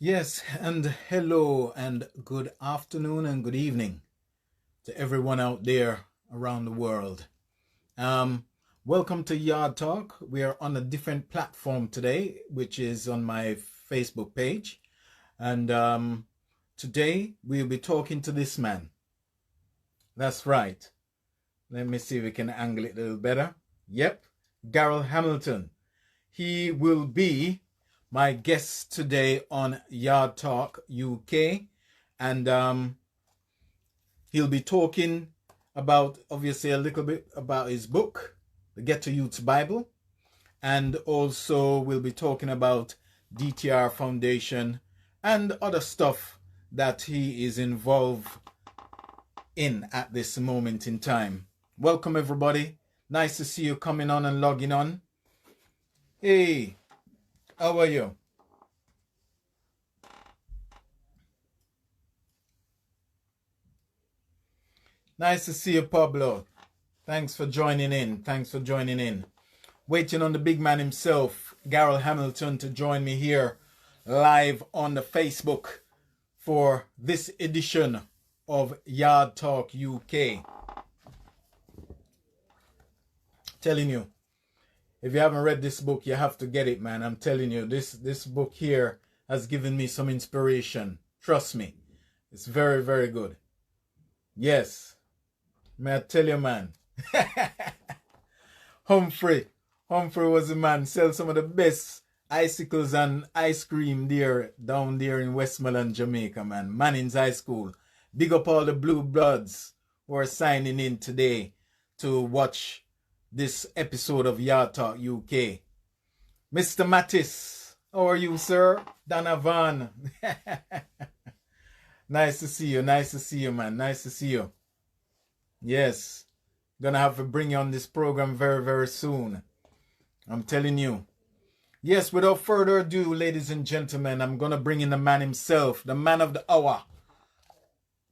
Yes, and hello, and good afternoon, and good evening to everyone out there around the world. Um, Welcome to Yard Talk. We are on a different platform today, which is on my Facebook page. And today we'll be talking to this man. That's right. Let me see if we can angle it a little better. Yep, Garol Hamilton. He will be my guest today on Yard Talk UK. And he'll be talking about, obviously, a little bit about his book, The Ghetto Youth's Bible. And also, we'll be talking about DTR Foundation and other stuff that he is involved in at this moment in time. Welcome, everybody. Nice to see you coming on and logging on. Hey, how are you? Nice to see you, Pablo. Thanks for joining in. Thanks for joining in. Waiting on the big man himself, Garol Hamilton, to join me here live on the Facebook for this edition of Yard Talk UK. Telling you, if you haven't read this book, you have to get it, man. I'm telling you, this book here has given me some inspiration. Trust me. It's very, very good. Yes. May I tell you, man. Humphrey was the man. Sell some of the best icicles and ice cream there down there in Westmoreland, Jamaica, man. Mannings High School. Big up all the Bluebloods who are signing in today to watch this episode of Yard Talk UK. Mr. Mattis, how are you, sir? Donovan. Nice to see you. Nice to see you, man. Nice to see you. Yes. Gonna have to bring you on this program very, very soon. I'm telling you. Yes, without further ado, ladies and gentlemen, I'm gonna bring in the man himself, the man of the hour,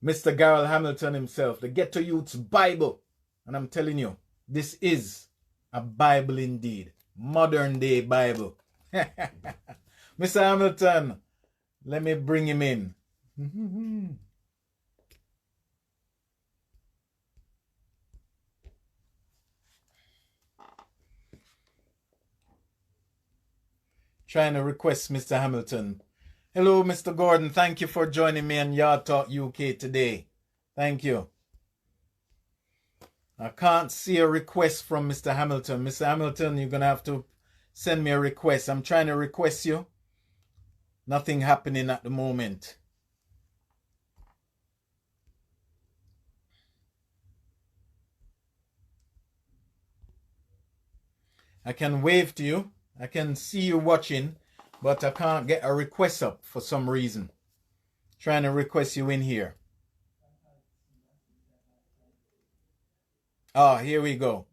Mr. Garol Hamilton himself, the Ghetto Youth's Bible. And I'm telling you, this is a Bible indeed. Modern day Bible. Mr. Hamilton, let me bring him in. Trying to request Mr. Hamilton. Hello, Mr. Gordon. Thank you for joining me on Yard Talk UK today. Thank you. I can't see a request from Mr. Hamilton. Mr. Hamilton, you're going to have to send me a request. I'm trying to request you. Nothing happening at the moment. I can wave to you. I can see you watching, but I can't get a request up for some reason. Trying to request you in here. Ah, here we go.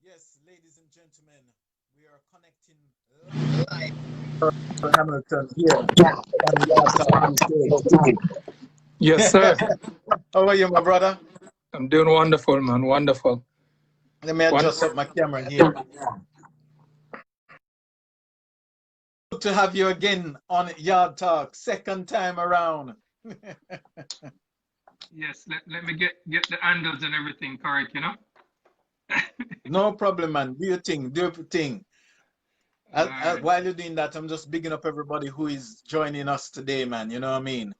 Yes, ladies and gentlemen, we are connecting live. Hamilton here on Yard Talk Yes, sir. How are you, my brother? I'm doing wonderful, man. Wonderful. Let me adjust up my camera here. Good to have you again on Yard Talk, second time around. Yes, let me get the handles and everything correct, No problem, man. Do your thing. Do your thing. While you're doing that, I'm just bigging up everybody who is joining us today, man. You know what I mean?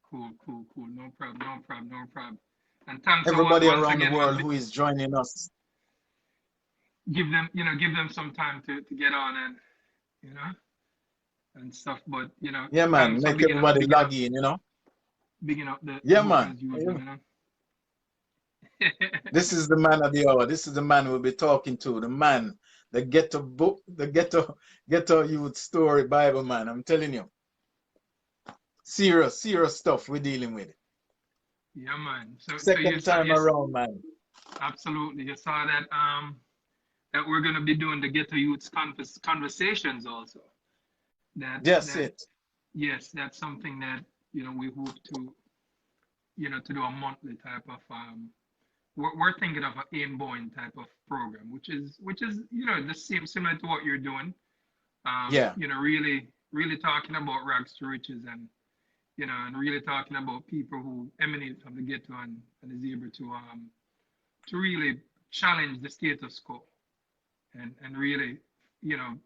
Cool. No problem. And thanks Everybody once around the again, world man. who is joining us. Give them some time to get on and stuff. But Yeah, man. thanks for Make everybody log in, bigging up the Yeah, book man. as usual, This is the man of the hour. This is the man we'll be talking to. The man, the ghetto book, the ghetto youth story Bible, man. I'm telling you. Serious stuff we're dealing with. Yeah, man. So Second time around, man. Absolutely. You saw that that we're gonna be doing the Ghetto Youths conversations also. That's it. Yes, that's something that we hope to to do a monthly type of we're thinking of an aim boeing type of program, which is the same similar to what you're doing. Yeah. Really talking about rags to riches, and really talking about people who emanate from the ghetto, and is able to really challenge the status quo, and really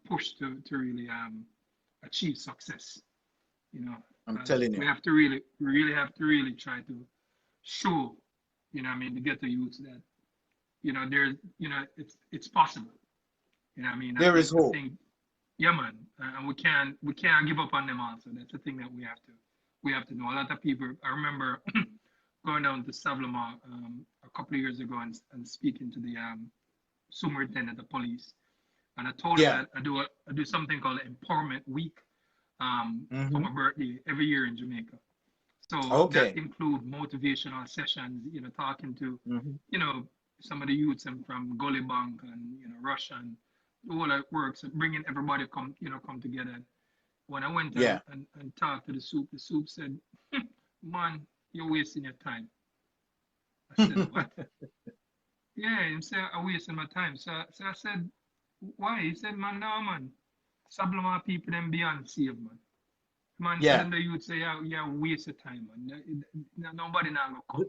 push to really achieve success. you know, I'm because telling we you. have to really have to really try to show, I mean, the ghetto youths that, there's, it's possible. There is I hope. think, yeah, man, and we can't give up on them also. That's the thing that we have to know. A lot of people, I remember going down to Savlema a couple of years ago and speaking to the superintendent of police, and I told him Yeah. that I do something called Empowerment Week for Mm-hmm. my birthday every year in Jamaica. So that Okay. include motivational sessions, talking to, Mm-hmm. you know, some of the youths and from Gully Bank and, Russia and all that works, so bringing everybody come together. When I went Yeah. and talked to the soup said, man, you're wasting your time. I said, what? Yeah, he said, I'm wasting my time. So I said, why? He said, man, no, man. Sablama people them beyond save, man. Man, Yeah. telling the youth say, yeah, yeah, waste of time, man. Nobody not gonna come.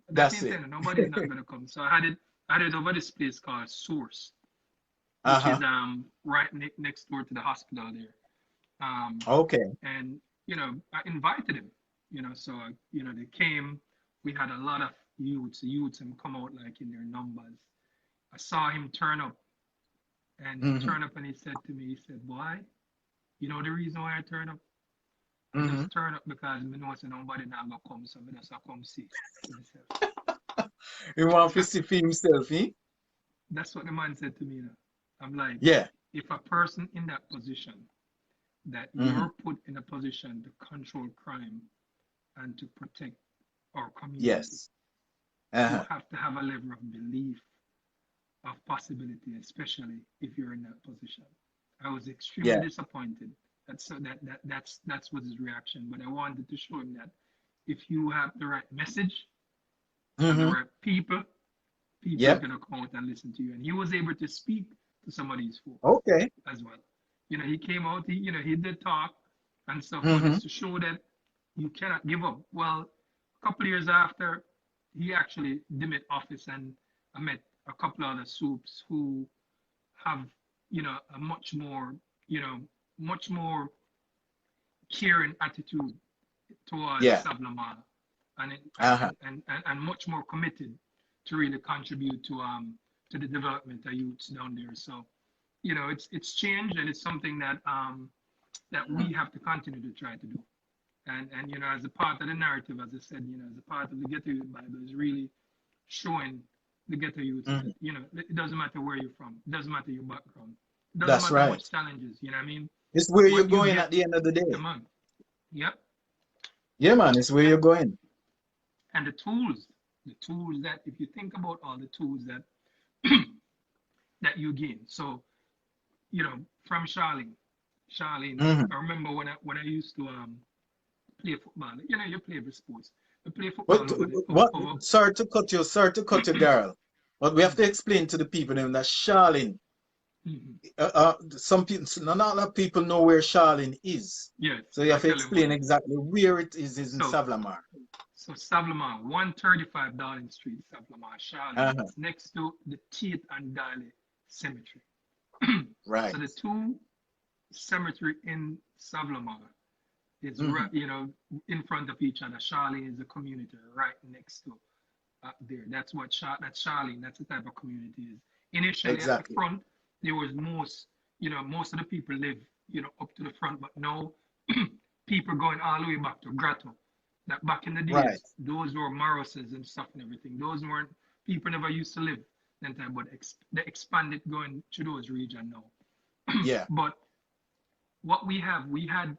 That's That's the it. thing. Nobody's not gonna come. So I had it over this place called Source, which is Uh-huh. right next door to the hospital there. Um, Okay. and I invited him. So they came. We had a lot of youths, and come out like in their numbers. I saw him turn up, and he Mm-hmm. turned up and he said to me, he said, "Boy, you know the reason why I turn up? I Mm-hmm. just turn up because I know say nobody not gonna come, so I just come see for myself." He want to see for himself, eh? That's what the man said to me. I'm like, Yeah. if a person in that position, that Mm-hmm. you're put in a position to control crime and to protect our community, Yes. you Uh-huh. have to have a level of belief of possibility, especially if you're in that position. I was extremely Yeah. disappointed. That's what his reaction. But I wanted to show him that if you have the right message and the Mm-hmm. right people is Yep. gonna come out and listen to you. And he was able to speak to some of these folks Okay. as well. He came out, he did talk and stuff, but Mm-hmm. it's to show that you cannot give up. Well, a couple of years after, he actually demit office, and I met a couple of other soups who have, a much more caring attitude towards Yeah. Sablama, and, it, Uh-huh. and much more committed to really contribute to the development of youths down there. So it's changed, and it's something that we have to continue to try to do. And as a part of the narrative, as I said, as a part of the Ghetto Youth Bible, is really showing the Ghetto youths that Mm-hmm. it doesn't matter where you're from, it doesn't matter your background, it doesn't That's matter how right. much challenges. You know what I mean? It's where you're What you going get, at the end of the the day. man. Yep. Yeah, man. It's where you're And going. and the tools that, if you think about all the tools that that you gain. So from Charlene, Mm-hmm. I remember when I used to play football. You play every sports. I play What, football over the over, what, over sorry to cut you, girl. But we have to explain to the people then that Charlene, Mhm. some people, not a lot of people know where Charlene is. Yes, So you I have to tell him explain why. exactly where it is in So Savlamar. so Savlamar, 135 Darling Street, Savlamar, Charlene. Uh-huh. It's next to the Tate and Darley Cemetery. So Right. the two cemetery in Savlamar is Mm-hmm. right, in front of each other. Charlene is a community right next to there. That's Charlene. That's the type of community it is. Initially at the Exactly. front, there was most of the people live, up to the front, but now people going all the way back to Ghetto. That back in the Right. days, those were Morrises and stuff and everything. Those weren't people never used to live then time, but they expanded going to those region now. Yeah. But what we had,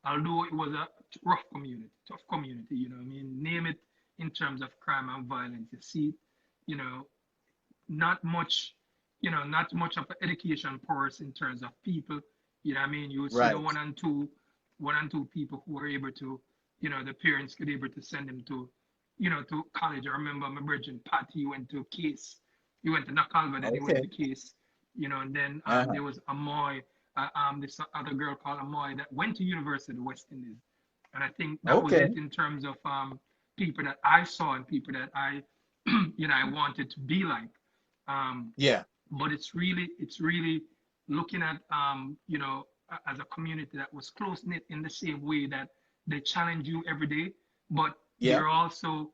although it was a rough community, tough community, I mean, name it in terms of crime and violence. You see, you know, not much, not much of an education course in terms of people. You know what I mean? You would see the Right. one and two people who were able to, the parents could able to send them to, to college. I remember my brother Pat, he went to Case. He went to Nakalva, then he went Okay. to Case, and then Uh-huh. there was Amoy, this other girl called Amoy that went to University of the West Indies. And I think that was Okay. it in terms of people that I saw and people that I, I wanted to be like. Um, Yeah. but it's really looking at as a community that was close knit in the same way that they challenge you every day, but Yeah. there are also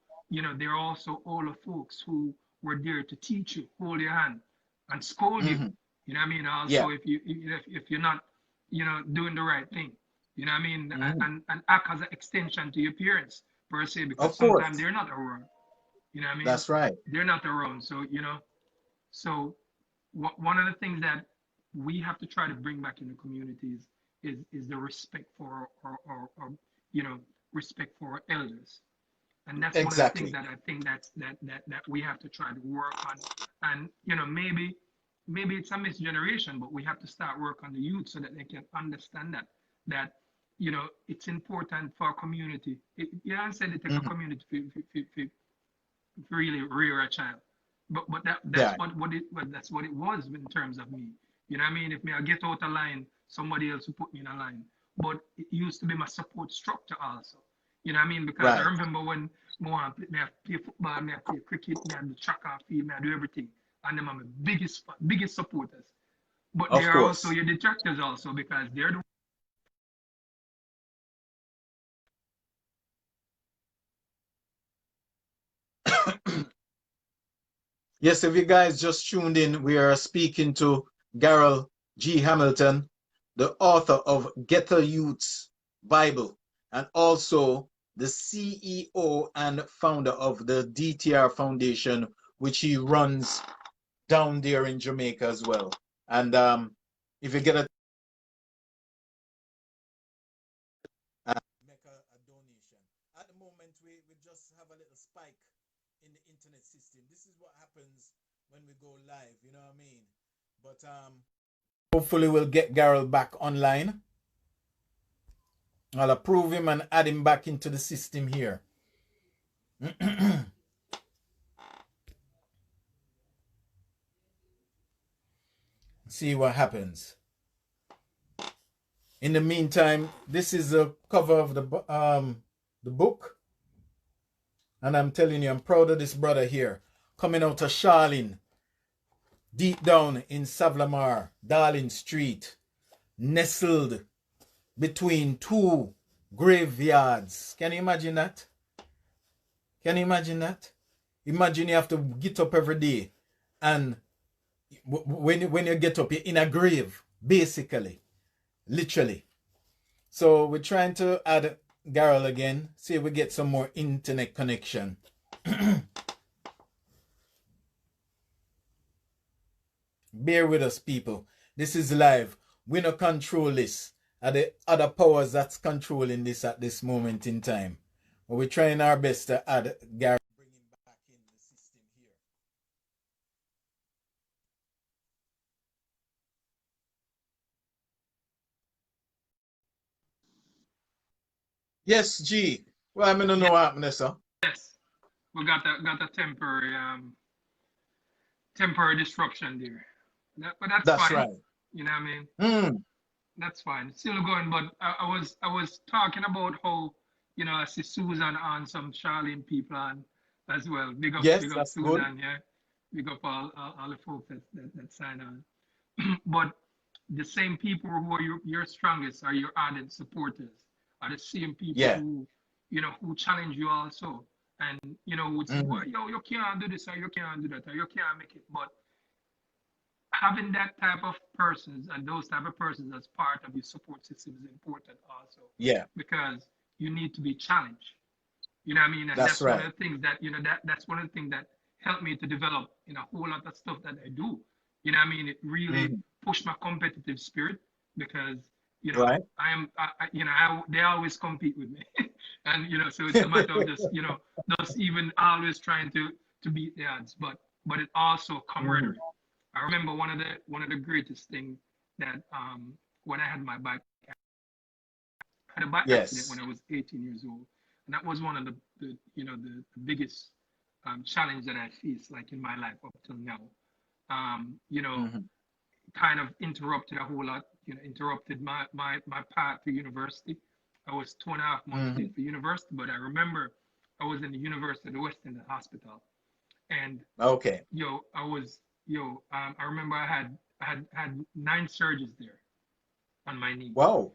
all the folks who were there to teach you, hold your hand, and scold you. Hmm. You know what I mean? Yeah. Also, if you're not doing the right thing, you know what I mean, Hmm. and act as an extension to your parents per se, because Of sometimes course. they're not around. You know what I mean? That's right. They're not around, so one of the things that we have to try to bring back in the communities is the respect for or respect for our elders, and that's one of the things Exactly. that I think that we have to try to work on, and maybe it's a misgeneration, but we have to start work on the youth so that they can understand that it's important for a community. I said it take a Hmm. community to really rear a child. But that's Yeah. that's what it was in terms of me. You know what I mean? If me I get out a line, somebody else will put me in a line. But it used to be my support structure also. You know what I mean? Because I Right. remember when me I play football, me I play cricket, me I do track and field, me I do everything. And them are my biggest supporters. But Of they're also course. your detractors also because they're the Yes, if you guys just tuned in, we are speaking to Garol G. Hamilton, the author of Ghetto Youth's Bible, and also the CEO and founder of the DTR Foundation, which he runs down there in Jamaica as well. And if you get a make a donation. At the moment, we just have a little spike in the internet system. This is what happens when we go live, you know what I mean? But hopefully we'll get Garol back online. I'll approve him and add him back into the system here. See what happens. In the meantime, this is the cover of the book, and I'm telling you, I'm proud of this brother here, coming out of Charlene, deep down in Savlamar, Darling Street, nestled between two graveyards. Can you imagine that? Can you imagine that? Imagine you have to get up every day, and when you get up, you're in a grave, basically, literally. So we're trying to add Garol again, see if we get some more internet connection. Bear with us, people. This is live. We don't control this. Are the other powers that's controlling this at this moment in time? But we're trying our best to add Garol. Bring him back in the system here. Yes, G. Well, I mean, I don't know what happened, sir. yes, we got a temporary disruption there. But that's That's fine. right. You know what I mean? Hmm. That's fine. It's still going, but I was talking about how I see Susan on some Charlene people on as well. Yes, Big up that's good. Susan, yeah. Big up all the folks that sign on. But the same people who are your strongest are your ardent supporters, are the same people Yeah. who challenge you also, and would say, Hmm. well, yo, you can't do this or you can't do that or you can't make it. But having that type of persons and those type of persons as part of your support system is important also, Yeah, because you need to be challenged. You know what I mean? And that's that's one right. of the things that that's one of the things that helped me to develop in a whole lot of stuff that I do. You know what I mean? It really Hmm. pushed my competitive spirit because Right. they always compete with me, and so it's a matter of just even always trying to beat the odds, but it also Hmm. camaraderie. I remember one of the greatest thing that when I had my bike, I had a bike accident when Yes. I was 18 years old, And that was one of the the biggest challenge that I faced like in my life up till now. You know, Hmm. kind of interrupted a whole lot, interrupted my path to university. I was 2.5 months late Hmm. for university, but I remember I was in the University of the West End Hospital, and Okay. I remember I had 9 surgeries there on my knee. Wow.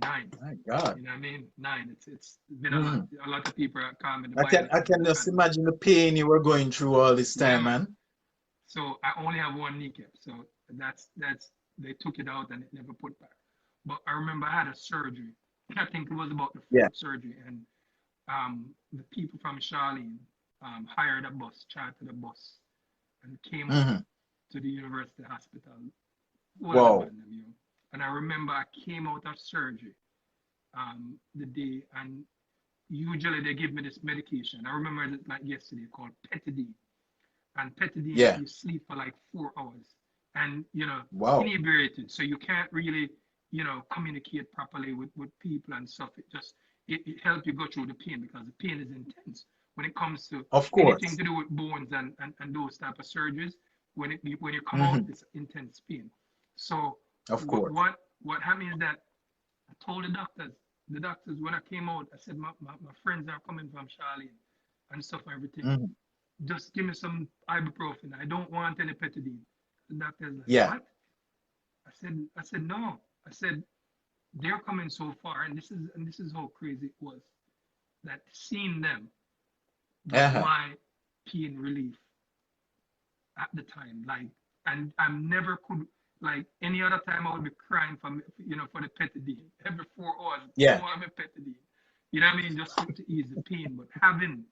Nine. My God. You know what I mean? Nine. It's been a lot. Hmm. A lot of people are calling the I bionic can knee just kind of. imagine the pain you were going through all this Yeah, time, man. man. So I only have one kneecap. So that's they took it out and it never put back. But I remember I had a surgery. I think it was about the Yeah. fourth surgery, and the people from Charlene hired a bus, chartered a bus, and came out Hmm. to the university hospital. All of the Wow. man, and I remember I came out of surgery the day, and usually they give me this medication. I remember it like yesterday called Petidine, and Petidine Yeah. you sleep for like 4 hours, and Wow. inebriated, so you can't really communicate properly with people and stuff. It helps you go through the pain because the pain is intense when it comes to Of anything course. to do with bones and those type of surgeries. When you come out, Hmm. it's intense pain. So Of what course. what what happened is that I told the doctors when I came out, I said my friends are coming from Charlene and stuff and everything. Hmm. Just give me some ibuprofen. I don't want any petadine. The doctor's like, Yeah. what? I said no. I said they're coming so far, and this is how crazy it was that seeing them was Uh-huh. my pain relief at the time. Like, and I never could like any other time I would be crying for the petadine every 4 hours. I Yeah. want my petadine. You know what I mean? Just to ease the pain, but having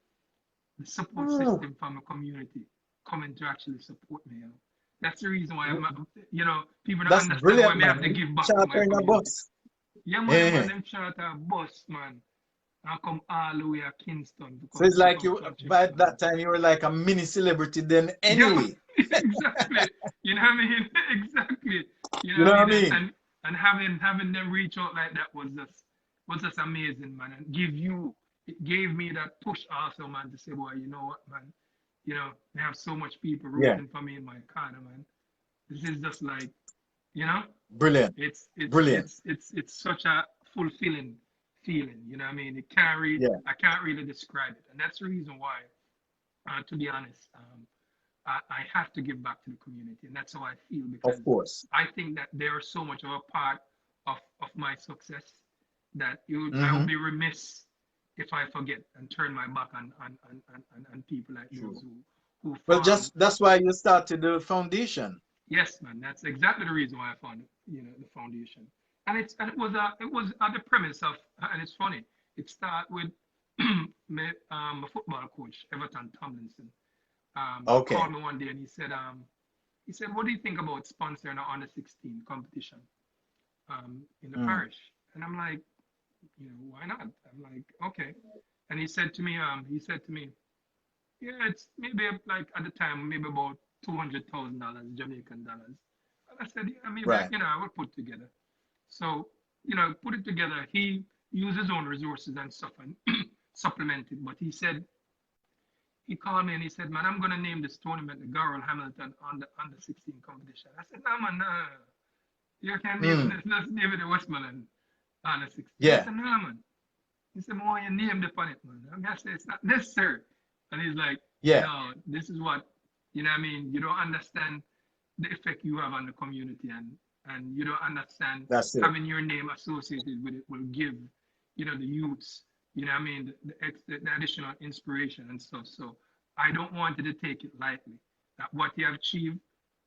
the support Oh, system from a community coming to actually support me. That's the reason why people don't that's understand why brilliant, I have to man. give back to my Chartering a community. bus. Yeah, man, Eh. them charter a bus, man. I come all the way to Kingston to So come it's check like out you, my by chicken. that time, you were like a mini celebrity then Yeah, anyway. exactly. You know what I mean? Exactly. You know You what know I what I mean? And mean? and and having them reach out like that was just amazing, man. And it gave me that push also, man, to say, boy, you know what, man? I have so much people Yeah. rooting for me in my corner, man. This is just like, you know, Brilliant. it's it's Brilliant. it's it's it's such a fulfilling feeling. You know what I mean? It can't read. Yeah. I can't really describe it, and that's the reason why, to be honest, I have to give back to the community, and that's how I feel Of because course. I think that they are so much of a part of my success that I would Hmm. be remiss if I forget and turn my back on people like those True. who Well, form. just that's why you started the foundation. Yes, man, that's exactly the reason why I found the foundation, and it was at the premise of, and it's funny. It started with a football coach, Everton Tomlinson, Okay. called me one day and he said, what do you think about sponsoring an under 16 competition in the Mm. parish? And I'm like, why not? I'm like, okay. And he said to me, yeah, it's maybe like at the time, maybe about $200,000 Jamaican dollars. And I said, yeah, maybe, Right. I would put together. So, put it together. He used his own resources and stuff and supplemented. But he called me and he said, man, I'm going to name this tournament the GAROLD Hamilton under 16 competition. I said, no, man, no. You can't name it. Mm. Let's name it the Westmoreland under 16. He Yeah. said, no, man. He said, why you name the on it, man? I'm going to say, it's not necessary. And he's like, Yeah. no, this is what, what I mean? You don't understand the effect you have on the community and you don't understand That's it. having your name associated with it will give, the youths, what I mean, the additional inspiration and stuff. So I don't want you to take it lightly. That what you have achieved,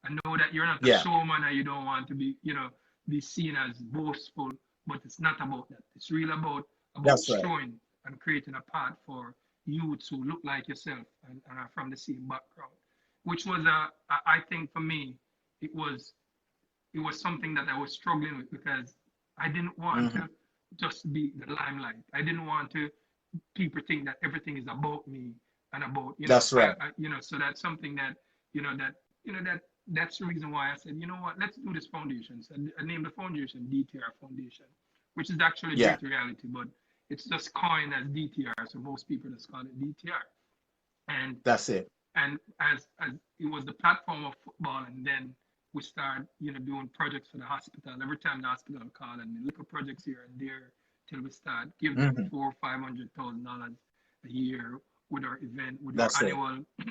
I know that you're not a Yeah. showman and you don't want to be seen as boastful, but it's not about that. It's really about That's right. showing and creating a path for youths who look like yourself and are from the same background, which was I think for me, it was it was something that I was struggling with because I didn't want Hmm. to just be the limelight. I didn't want to people think that everything is about me and about That's right. so that's something that that's the reason why I said, what, let's do this foundation. So I named the foundation DTR Foundation, which is actually Yeah. Great Reality, but it's just coined as DTR, so most people just call it DTR. And That's it. as it was the platform of football, and then we start, doing projects for the hospital. Every time the hospital call, and little projects here and there, till we start give them Hmm. $400,000-500,000 a year with our event, with our That's it.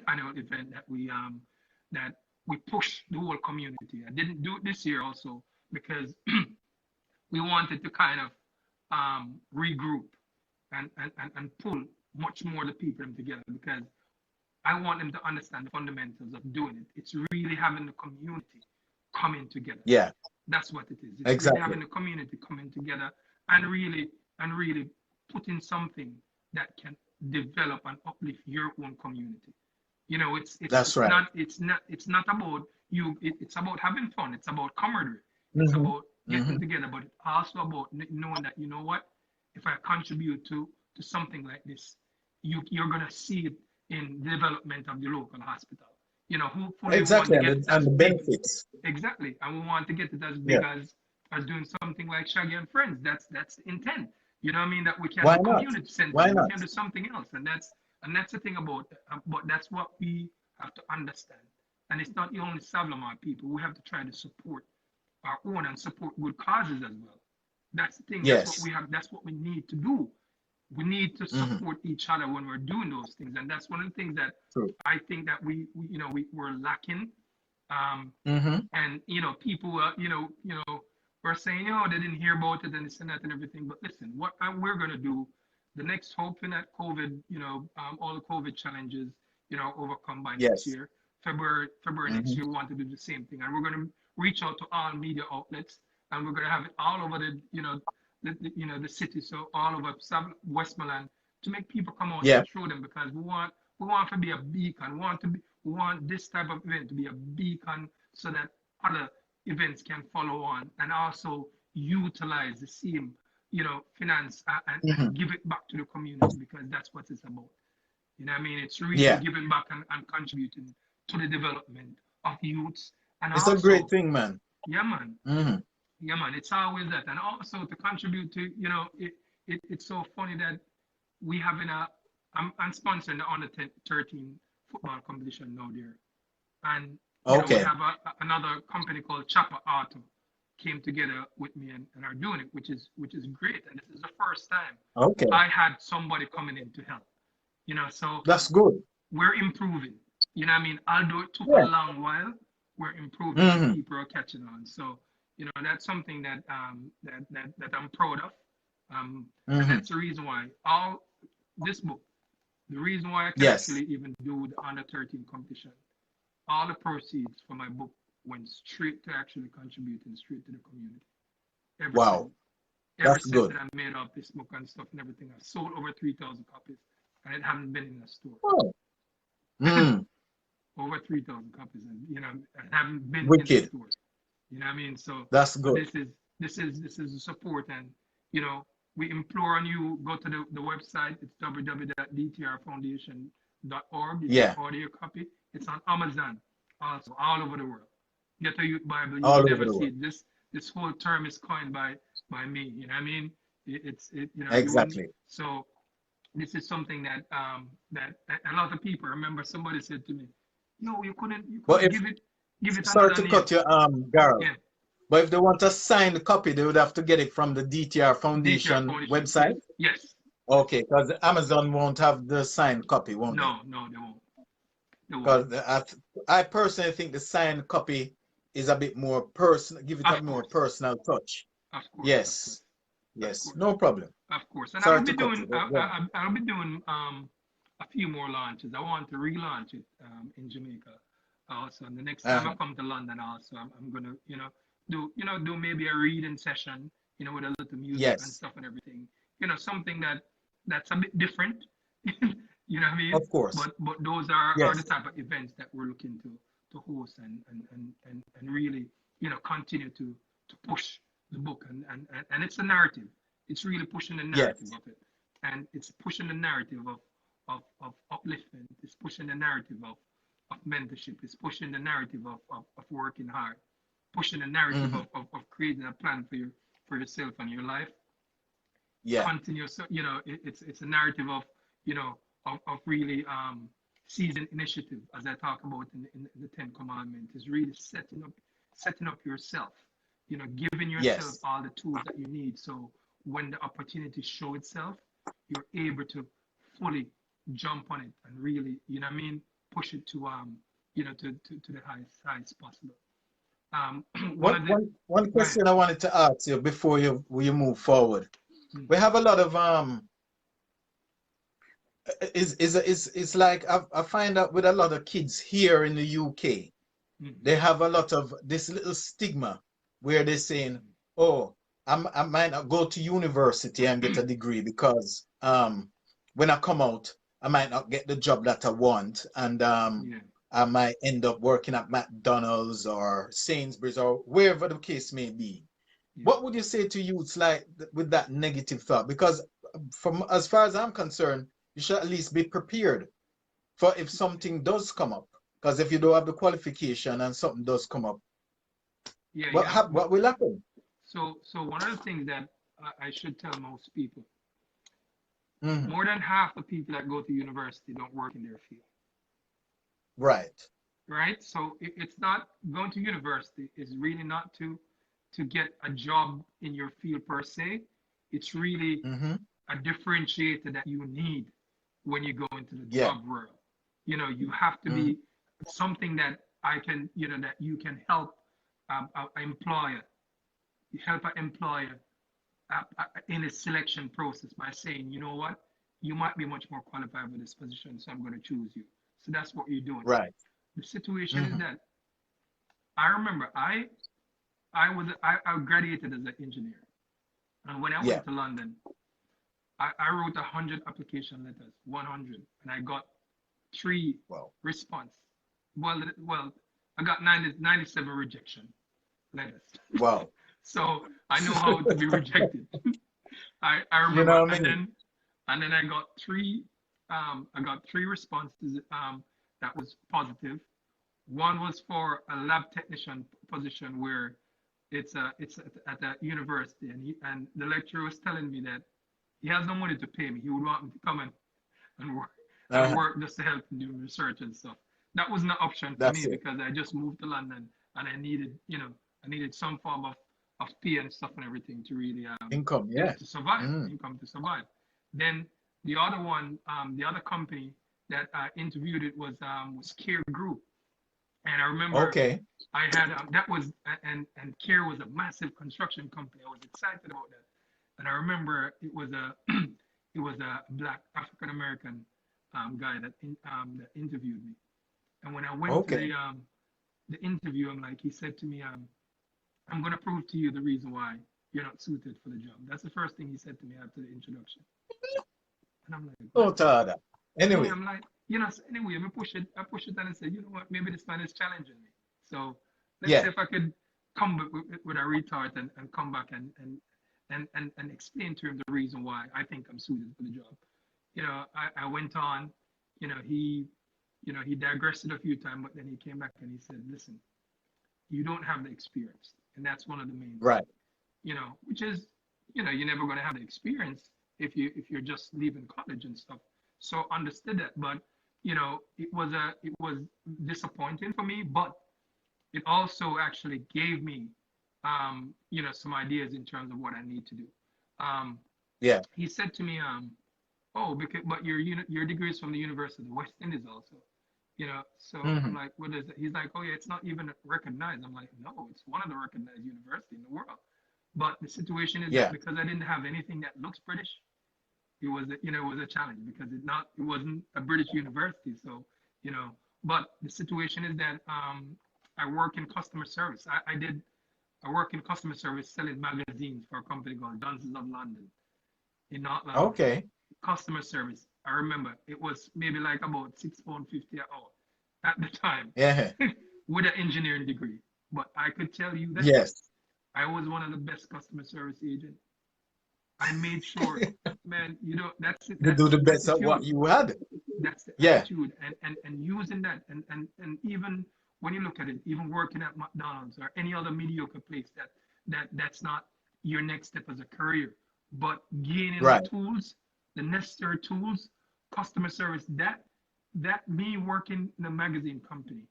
annual event that we push the whole community. I didn't do it this year also because we wanted to kind of regroup and pull much more the people together, because I want them to understand the fundamentals of doing it. It's really having the community coming together. Yeah, That's what it is. It's really exactly. having the community coming together and really putting something that can develop and uplift your own community. That's right. It's not about you. It's about having fun. It's about camaraderie. It's Hmm. about getting Hmm. together, but it's also about knowing that, what, if I contribute to something like this, you're gonna see it in the development of the local hospital. Hopefully we want Exactly, to and get it and as the big. benefits. Exactly, and we want to get it as Yeah. big as doing something like Shaggy and Friends. That's the intent. You know what I mean? That we can Why do not? community Why centers. We not? can do something else, and that's the thing about. But that's what we have to understand. And it's not the only Savlamar people. We have to try to support our own and support good causes as well. That's the thing. That's what Yes. we have. That's what we need to do. We need to Hmm. support each other when we're doing those things, and that's one of the things that True. I think that we're lacking. Um, Hmm. and people were saying, they didn't hear about it and this and that and everything. But listen, what we're gonna do, the next, hoping that COVID, all the COVID challenges, overcome by next Yes. year, February next Hmm. year, we want to do the same thing, and we're gonna reach out to all media outlets, and we're gonna have it all over the city, so all over Westmoreland, to make people come out Yeah. and show them, because we want to be a beacon. We want this type of event to be a beacon, so that other events can follow on and also utilize the same, finance, and Hmm. give it back to the community, because that's what it's about. You know what I mean? It's really Yeah. giving back and contributing to the development of youths, and It's a great also, thing, man. yeah, man, Hmm. yeah, man, it's always that, and also to contribute to, it's so funny that we having I'm sponsoring the under 13 football competition now there, and we Okay. have another company called Chopper Auto came together with me, and are doing it, which is great, and this is the first time Okay. I had somebody coming in to help, so That's good. we're improving. You know what I mean? Although it took a Yeah. long while, we're improving and Hmm. people are catching on. So, that's something that I'm proud of. And Hmm. that's the reason why all this book, the reason why I can Yes. actually even do the under 13 competition, all the proceeds for my book went straight to actually contributing straight to the community. Every cent. Wow. Every That's cent good. that I made off this book and stuff and everything. I've sold over 3,000 copies, and it hasn't been in a store. Oh. Mm. Over 3,000 copies, and haven't been in the Wicked. store. You know what I mean? That's So good. this is the support, and we implore on you, go to the website. It's www.dtrfoundation.org. You can Yeah. order your copy. It's on Amazon, also all over the world. Get a Youth Bible. You All will over never the see world. it. This whole term is coined by me. You know what I mean? You wouldn't. Exactly. So this is something that a lot of people remember. Somebody said to me, "No, you couldn't But if give it sorry another to name." cut you, Gareth. Yeah, But if they want a signed copy, they would have to get it from the DTR DTR Foundation Foundation. Yes, website. yes. Okay, because Amazon won't have the signed copy, won't they? No, no, they won't. They won't. Because I personally think the signed copy is a bit more personal, give it a Of more course, personal touch. of course, of Yes, course, of yes, course, no problem. of course. And Sorry I'll to be cut you. doing Go on. I'll be doing a few more launches. I want to relaunch it in Jamaica. Also, and the next time I Uh-huh. come to London, also I'm gonna do maybe a reading session, with a little music and Yes, stuff and everything. Something that's a bit different. You know what I mean? of course. But those are the Yes, type of events that we're looking to host, and really, continue to push the book, and it's a narrative. It's really pushing the narrative yes. of it, and it's pushing the narrative of upliftment. It's pushing the narrative of mentorship. It's pushing the narrative of working hard, pushing the narrative Hmm. of creating a plan for yourself and your life. Yeah. continue. So, it's a narrative of, of really seizing initiative, as I talk about in the Ten Commandments, is really setting up yourself, giving yourself Yes. all the tools that you need. So when the opportunity show itself, you're able to fully jump on it and really, push it to to the highest possible. Um, one One of the one one Go ahead. question I wanted to ask you before you move forward. Mm, We have a lot of is like I find out with a lot of kids here in the UK, mm, they have a lot of this little stigma where they're saying, "Oh, I might not go to university and get a degree because when I come out, I might not get the job that I want, and yeah, I might end up working at McDonald's or Sainsbury's or wherever the case may be." yeah, What would you say to youths like with that negative thought? Because from as far as I'm concerned, you should at least be prepared for if something does come up. Because if you don't have the qualification and something does come up, yeah, yeah. what will happen? So one of the things that I should tell most people, Mhm. more than half the people that go to university don't work in their field, Right. right? So it's not going to university is really not to get a job in your field per se. It's really Hmm. a differentiator that you need when you go into the Yeah. job world. You have to Hmm. be something that I can, that you can help an employer, help an employer in a selection process by saying, you know what, you might be much more qualified for this position, so I'm going to choose you. So that's what you're doing. Right. The situation is Hmm. that I remember I graduated as an engineer, and when I Yeah. went to London, I wrote 100 application letters, 100, and I got three Wow. response. Well, I got 97 rejection letters. Wow. So I know how to be rejected. I You remember, know what I and mean? then I got three responses that was positive. One was for a lab technician position where it's at a university, and the lecturer was telling me that he has no money to pay me. He would want me to come and work Uh-huh. just to help him do research and stuff. That wasn't an option for That's me it. because I just moved to London and I needed some form of pay and stuff and everything to really Income. to, Yeah. to survive, Mm. income to survive. Then the other one, the other company that I interviewed it was Care Group, and I remember Okay. I had that was and Care was a massive construction company. I was excited about that, and I remember it was a it was a black African American guy that interviewed me, and when I went to Okay. the interview, he said to me, I'm gonna prove to you the reason why you're not suited for the job. That's the first thing he said to me after the introduction, and I'm like, what? Oh, Tada. Yeah, Anyway. I'm like, so anyway, I push it and I said, you know what, maybe this man is challenging me. So let's see Yeah. if I could come with a retort and come back and explain to him the reason why I think I'm suited for the job. I went on, he he digressed it a few times, but then he came back and he said, listen, you don't have the experience. And that's one of the main things, Right. which is, you're never going to have the experience if you're just leaving college and stuff. So understood that, but it was disappointing for me, but it also actually gave me some ideas in terms of what I need to do. Um, Yeah. he said to me, oh, but your degree is from the University of the West Indies also. So I'm Hmm. like, what is it? He's like, oh yeah, it's not even recognized. I'm like, no, it's one of the recognized university in the world. But the situation is that Yeah. because I didn't have anything that looks British, it was a challenge because it wasn't a British university. So, you know, but the situation is that I work in customer service. I work in customer service selling magazines for a company called Johnson's of London in North London. Okay. Customer service. I remember it was maybe like about £6.50 an hour at the time Yeah. with an engineering degree. But I could tell you that Yes. I was one of the best customer service agents. I made sure, man, that's it. You That's do the the best at what attitude. you had. That's the Yeah. attitude. And using that. And even when you look at it, even working at McDonald's or any other mediocre place that's not your next step as a career. but gaining the Right. tools, the necessary tools, customer service, that me working in a magazine company,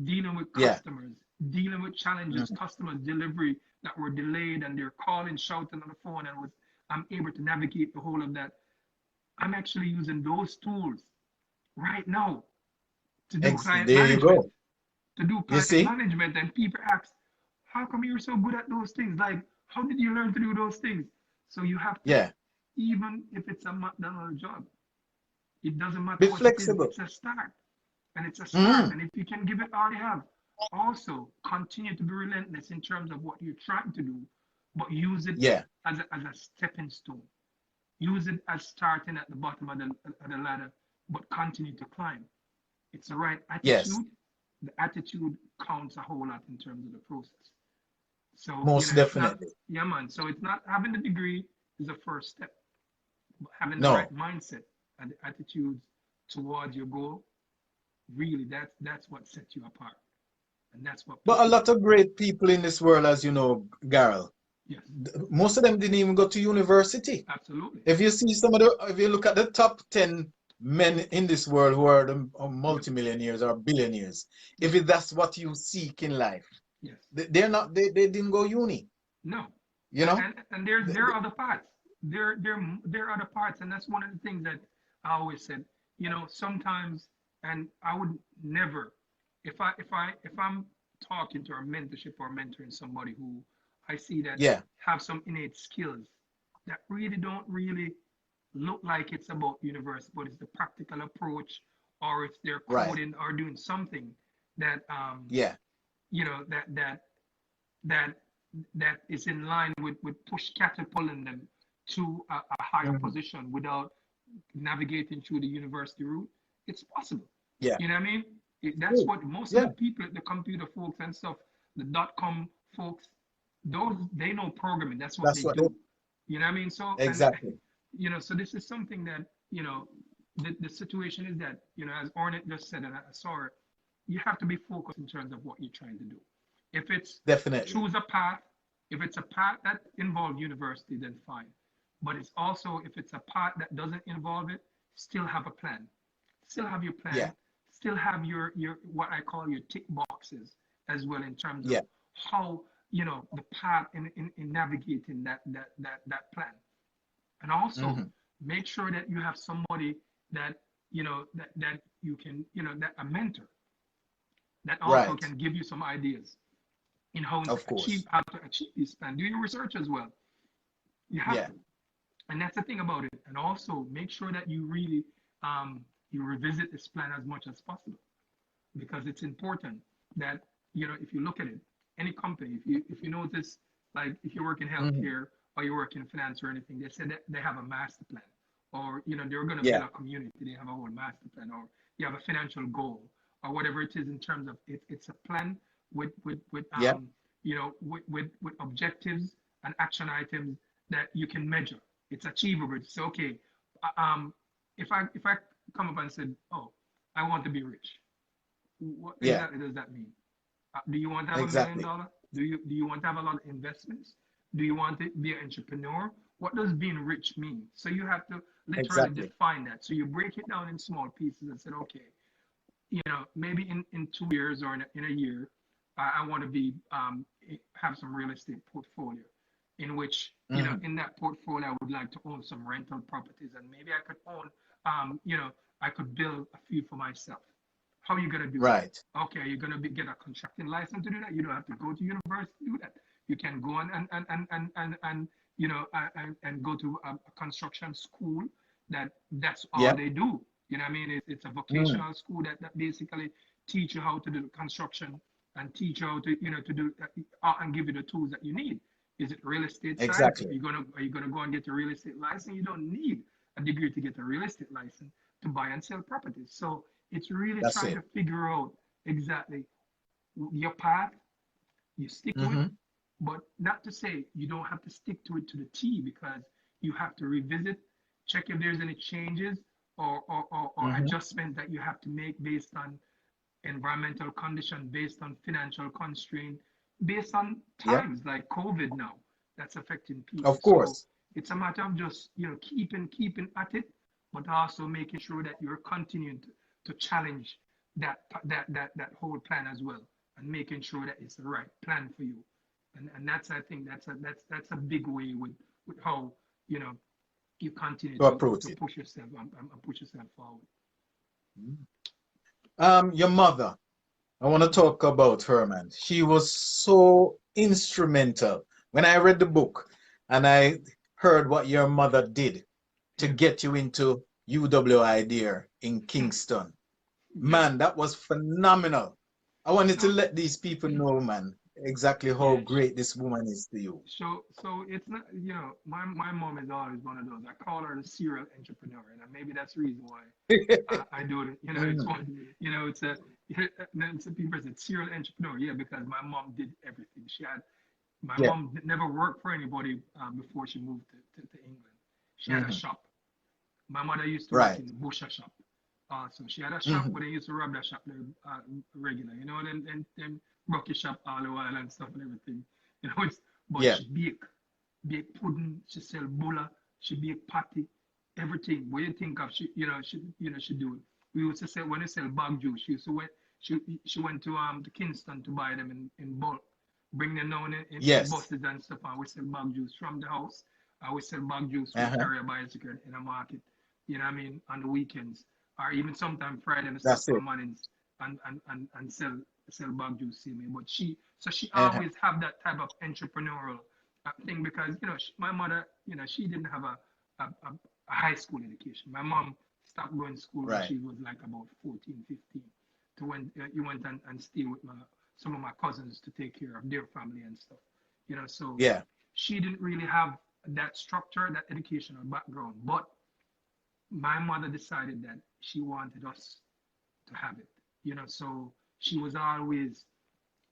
dealing with Yeah. customers, dealing with challenges, Mhm. customers delivery that were delayed and they're calling, shouting on the phone, and I'm able to navigate the whole of that. I'm actually using those tools right now to do client There you management, go. to do You client see? management, and people ask, how come you're so good at those things? Like, how did you learn to do those things? So you have to, Yeah. even if it's a McDonald's job, it doesn't matter Be what it is, flexible. it's a start. And it's a start. Mm. And if you can give it all you have, also continue to be relentless in terms of what you're trying to do, but use it Yeah. as a stepping stone. Use it as starting at the bottom of the ladder, but continue to climb. It's the right Yes. attitude. The attitude counts a whole lot in terms of the process. So, Most it's not, definitely. yeah, man. So it's not having the degree is the first step, but having the right No. mindset and the attitudes towards your goal, really, that's what sets you apart. And that's what But put a you, lot of great people in this world, as you know, Garel, yes, most of them didn't even go to university. absolutely. If you see if you look at the top 10 men in this world who are the Yep, multimillionaires or billionaires, yep, that's what you seek in life, yes. they're not, they didn't go uni, No. you know? And there are other parts. There are other parts, and that's one of the things that I always said. Sometimes, and I would never, if I'm talking to, or mentorship, or mentoring somebody who I see that Yeah, have some innate skills that really don't really look like it's about university, but it's the practical approach, or if they're right. coding or doing something that Yeah. you know that that that that is in line with push catapulting them to a higher Mhm. position without navigating through the university route. It's possible. Yeah. You know what I mean? That's True. what most of Yeah, the people, the computer folks and stuff, the .com folks, those, they know programming. That's what that's they what they, do. You know what I mean? So, and exactly. so this is something that, the situation is that, as Ornette just said, and I saw it, you have to be focused in terms of what you're trying to do. If it's Definitely. choose a path, if it's a path that involves university, then fine. But it's also, if it's a path that doesn't involve it, still have a plan. Still have your Yeah. plan. Still have your what I call your tick boxes as well, in terms of Yeah. how, the path in navigating that plan. And also Hmm. make sure that you have somebody that, that you can, that a mentor that also Right. can give you some ideas in Of course. how to achieve this plan. Do your research as well. You have Yeah. to, and that's the thing about it. And also make sure that you really you revisit this plan as much as possible, because it's important that, if you look at it, any company, if you notice, like if you work in Hmm. healthcare or you work in finance or anything, they said that they have a master plan, or they're going to build Yeah. a community. They have a whole master plan, or you have a financial goal, or whatever it is, in terms of it's a plan with Yeah. with objectives and action items that you can measure. It's achievable. It's okay. Um, if I come up and said, oh, I want to be rich, what Yeah. exactly does that mean? Do you want to have $1 million? Exactly. Do you want to have a lot of investments? Do you want to be an entrepreneur? What does being rich mean? So you have to literally Exactly. define that. So you break it down in small pieces and said, okay, maybe in 2 years or in a year, I want to be have some real estate portfolio in which, Hmm. in that portfolio, I would like to own some rental properties, and maybe I could own, I could build a few for myself. How are you gonna do that? Right. Okay, you're gonna get a contracting license to do that. You don't have to go to university to do that. You can go and and go to a construction school. That's all Yeah. they do. You know what I mean? It's a Mm. vocational school that basically teach you how to do construction, and teach you how to, to do and give you the tools that you need. Is it real estate side? Exactly. Are you gonna go and get a real estate license? You don't need a degree to get a real estate license to buy and sell properties. So it's really That's trying it. to figure out exactly your path. You stick to it, Hmm. but not to say you don't have to stick to it to the T, because you have to revisit, check if there's any changes, or Hmm. adjustment that you have to make based on environmental condition, based on financial constraint, based on Yeah. times like COVID now that's affecting people. Of So course. It's a matter of just, keeping at it, but also making sure that you're continuing to challenge that whole plan as well, and making sure that it's the right plan for you. And that's, I think that's a big way with how, you know you continue to approach to it. push yourself, and push yourself forward. Your mother. I want to Mhm. talk about her, man. She was so instrumental. When I read the book and I heard what your mother did to Yeah. get you into UWI there in Kingston, Yeah. man, that was phenomenal. I wanted to No. let these people know, man, exactly how Yeah. great this woman is to you. So it's not, my mom is always one of those. I call her the serial entrepreneur, and maybe that's the reason why I do it. It's Mhm. one, it's a, then some people said serial entrepreneur. Yeah, because my mom did everything. My Yeah, mom never worked for anybody before she moved to England. She had a mhm. shop. My mother used to work Right. in the butcher shop. So she had a shop, Mhm. but they used to rob that shop there, regular, then rocky shop all the while and stuff and everything. But Yeah, she bake pudding, she sell bulla, she bake patty, everything. What you think of, she do it. We used to sell, when they sell bag juice, she she went to Kingston to buy them in bulk, bring them down in yes. buses and stuff, and we sell bag juice from the house. I we sell bag juice, we Uh-huh. carry a bicycle in a market, on the weekends, or even sometimes Friday we stop That's for it. mornings and sell bag juice, see me. But she Uh-huh. always have that type of entrepreneurial thing, because my mother, she didn't have a high school education. My mom stopped going to school when Right. she was like about 14, 15, to when you went and stay with some of my cousins to take care of their family and stuff. So Yeah. she didn't really have that structure, that educational background. But my mother decided that she wanted us to have it. So she was always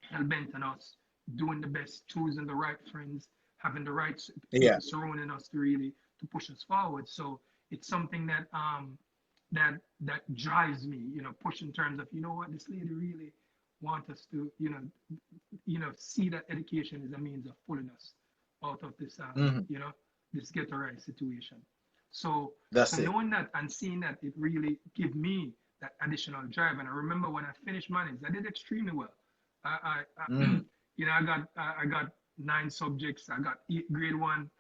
hell bent on us doing the best, choosing the right friends, having the right Yeah. people surrounding us to really to push us forward. So it's something that drives me, push in terms of, what, this lady really want us to, see that education is a means of pulling us out of this, Mhm. this ghetto right situation. So That's it. knowing that and seeing that, it really give me that additional drive. And I remember when I finished Mannings, I did extremely well. I Mhm. I got 9 subjects. I got grade one.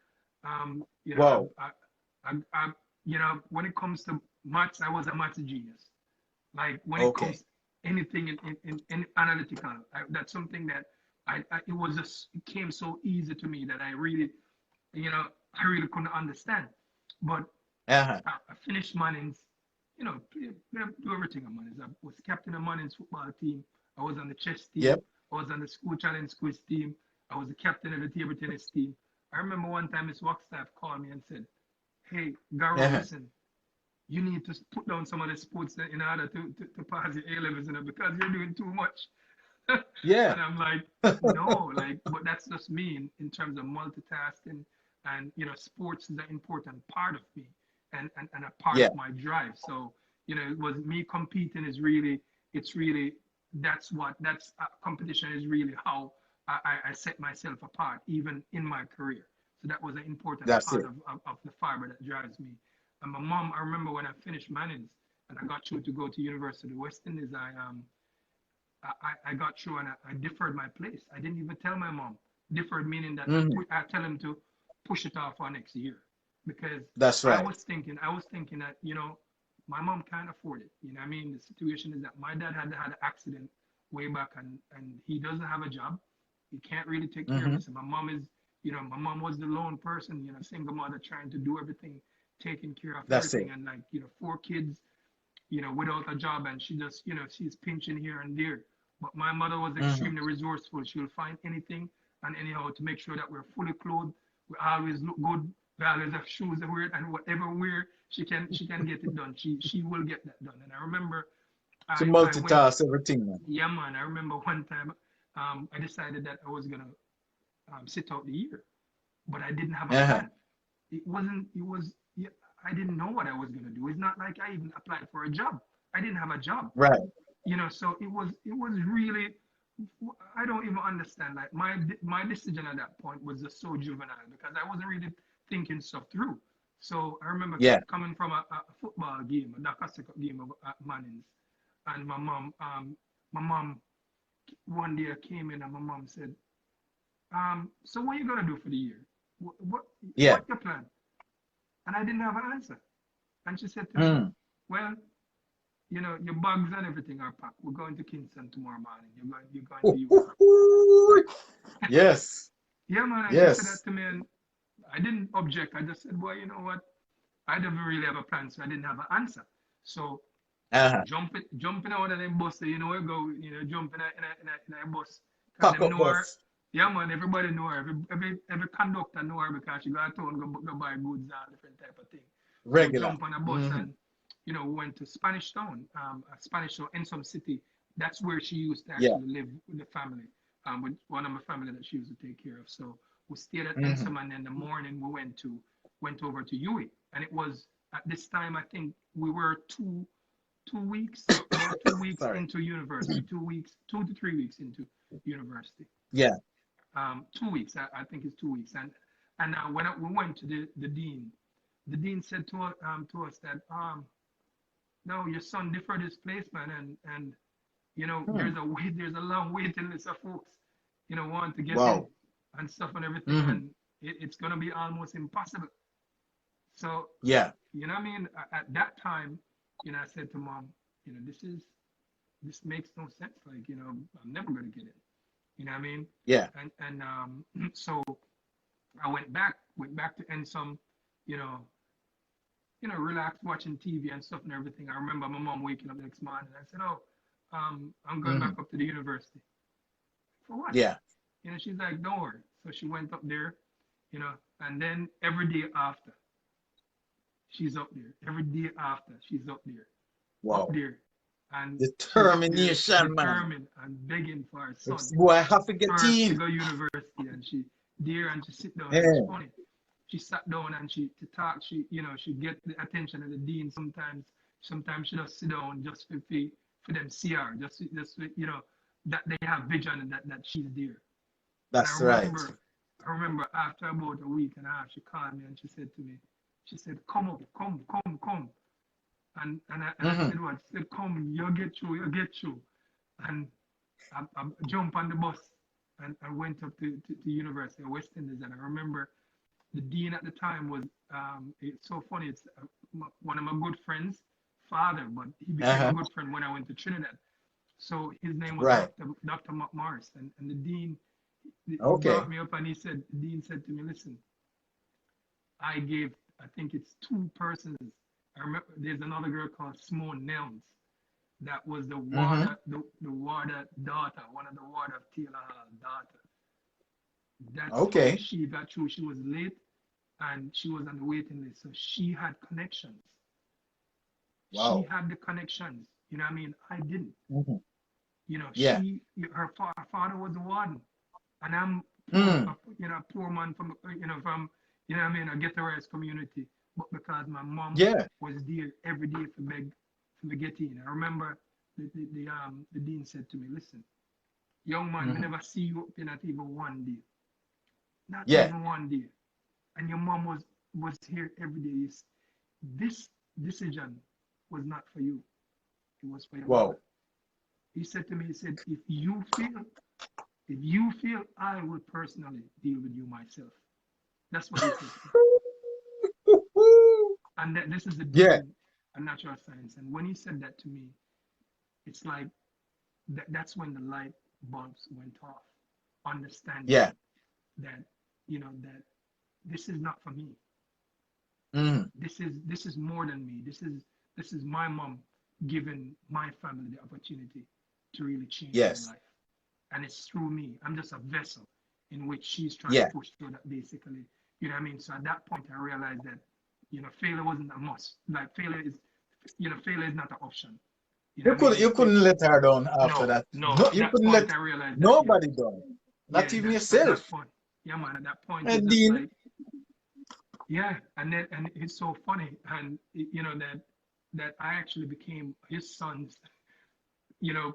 Um, you know, Wow. I when it comes to maths, I was a maths genius. Like when it Okay. comes anything in analytical, that's something that it was just, it came so easy to me that I really couldn't understand. But Uh-huh. I finished Mannings, do everything on Mannings. I was captain of Mannings football team. I was on the chess team. Yep. I was on the school challenge quiz team. I was the captain of the table tennis team. I remember one time Miss Wagstaff called me and said, "Hey, Garo, Uh-huh. listen, you need to put down some of the sports in order to pass your A levels, because you're doing too much." And Yeah. I'm like, no, but that's just me in terms of multitasking, and sports is an important part of me, and a part Yeah. of my drive. So it was me competing is really, it's really, that's competition is really how I set myself apart even in my career. So that was an important That's part it. of the fiber that drives me. And my mom, I remember when I finished Mannings and I got through to go to University of West Indies, I got through and I deferred my place. I didn't even tell my mom. Deferred meaning that Mhm. I tell him to push it off for next year, because That's right. I was thinking that my mom can't afford it. I mean, the situation is that my dad had an accident way back, and he doesn't have a job. He can't really take care of Mhm. us. And my mom is, my mom was the lone person, single mother trying to do everything, taking care of That's everything, it. and like 4 kids, without a job, and she just, she's pinching here and there. But my mother was Mhm. extremely resourceful. She'll find anything and anyhow to make sure that we're fully clothed. We always look good. We always have shoes to wear, and whatever wear, she can get it done. She will get that done. And I remember To I went, multitask everything, man. yeah, man. I remember one time I decided that I was gonna sit out the year, but I didn't have a Uh-huh. plan. It wasn't. It was. Yeah, I didn't know what I was gonna do. It's not like I even applied for a job. I didn't have a job. Right. So it was really, I don't even understand. Like my decision at that point was just so juvenile, because I wasn't really thinking stuff through. So I remember Yeah. coming from a football game, a Dakar game at Mannings, and my mom one day came in and my mom said, so what are you gonna do for the year? What Yeah. what your plan? And I didn't have an answer. And she said to me, Mm. well, your bags and everything are packed. We're going to Kingston tomorrow morning. You're going to you. Ooh. Yes. Yeah, man. And she said that Yes. to me, and I didn't object. I just said, well, you know what? I didn't really have a plan, so I didn't have an answer. So Uh-huh. jumping out of the bus, we go, jumping in a bus. Because Pack them up know her. bus. Yeah, man, everybody know her. Every conductor know her because she got to town go buy goods and different type of thing. So we Regular. jump on a bus Hmm. and, we went to Spanish Town, a Spanish Town in some city. That's where she used to Yeah. actually live with the family, with one of my family that she used to take care of. So we stayed at Hmm. Ensom, and then in the morning we went over to Huey. And it was at this time, I think we were 2 weeks, about 2 weeks Sorry. into university, 2 weeks, 2 to 3 weeks into university. Yeah. 2 weeks, I think it's 2 weeks. And when we went to the dean said to us that no, your son deferred his placement, and Hmm. there's a long waiting list of folks want to get in Wow. and stuff and everything, Hmm. and it's gonna be almost impossible. So Yeah. what I mean, at that time, I said to mom, this makes no sense. Like, I'm never gonna get it. You know what I mean? Yeah. And so I went back to Ensom, you know, relax, watching TV and stuff and everything. I remember my mom waking up the next morning. I said, "Oh, I'm going Hmm. back up to the university." For what? Yeah. She's like, "Don't worry." So she went up there, and then every day after, she's up there. Every day after, she's up Wow. there, and she's up there Determination, man. determined and begging for her son This boy have to get first to in. go university, and she there and she sit down, and it's Yeah. funny. She sat down and she to talk. She get the attention of the dean. Sometimes she just sit down just for them see her, just that they have vision and that she's there. And That's right. I remember after about a week and a half, she called me and she said to me, she said, "Come up, come." And I Hmm. said, "What?" She said, "Come, you'll get through." And I jumped on the bus and I went up to University of West Indies. And I remember the dean at the time was, it's so funny. It's one of my good friends' father, but he became a Uh-huh. good friend when I went to Trinidad. So his name was Right. Dr. Morris, and the dean, he brought Okay. me up and the dean said to me, "Listen, I gave, I think it's two persons. I remember there's another girl called Simone Nelms that was Hmm. the warder daughter, one of the warder of Taylor Hall's daughter. That's how Okay. she got through. She was late and she was on the waiting list. So she had connections. She Wow. had the connections. You know what I mean? I didn't. Hmm. Yeah. She, her father was a warden, and I'm poor, Mm. poor man from what I mean, a ghettoized community. But because my mom Yeah. was there every day for me get in. I remember the dean said to me, "Listen, young man, we Hmm. never see you up in not even one day, not Yeah. even one day, and your mom was here every day. This decision was not for you; it was for your mother." Wow. He said to me, he said, if you feel I will personally deal with you myself. That's what he said to me. And that this is the Yeah. dean of natural science. And when he said that to me, it's like that's when the light bulbs went off, understanding Yeah. that, that this is not for me. Mm. This is more than me. This is my mom giving my family the opportunity to really change their Yes. life. And it's through me. I'm just a vessel in which she's trying to Yeah. push through that basically. You know what I mean? So at that point I realized that, failure wasn't a must. Like failure is not an option. You know You what I mean? could you couldn't let her down after No, that. no. No, At you that couldn't point let I realized that, yeah. nobody down. Not Yeah, even that at that yourself. point. Yeah, man, at that point it's And just Dean. like, yeah, and it's so funny, and that I actually became his son's, you know,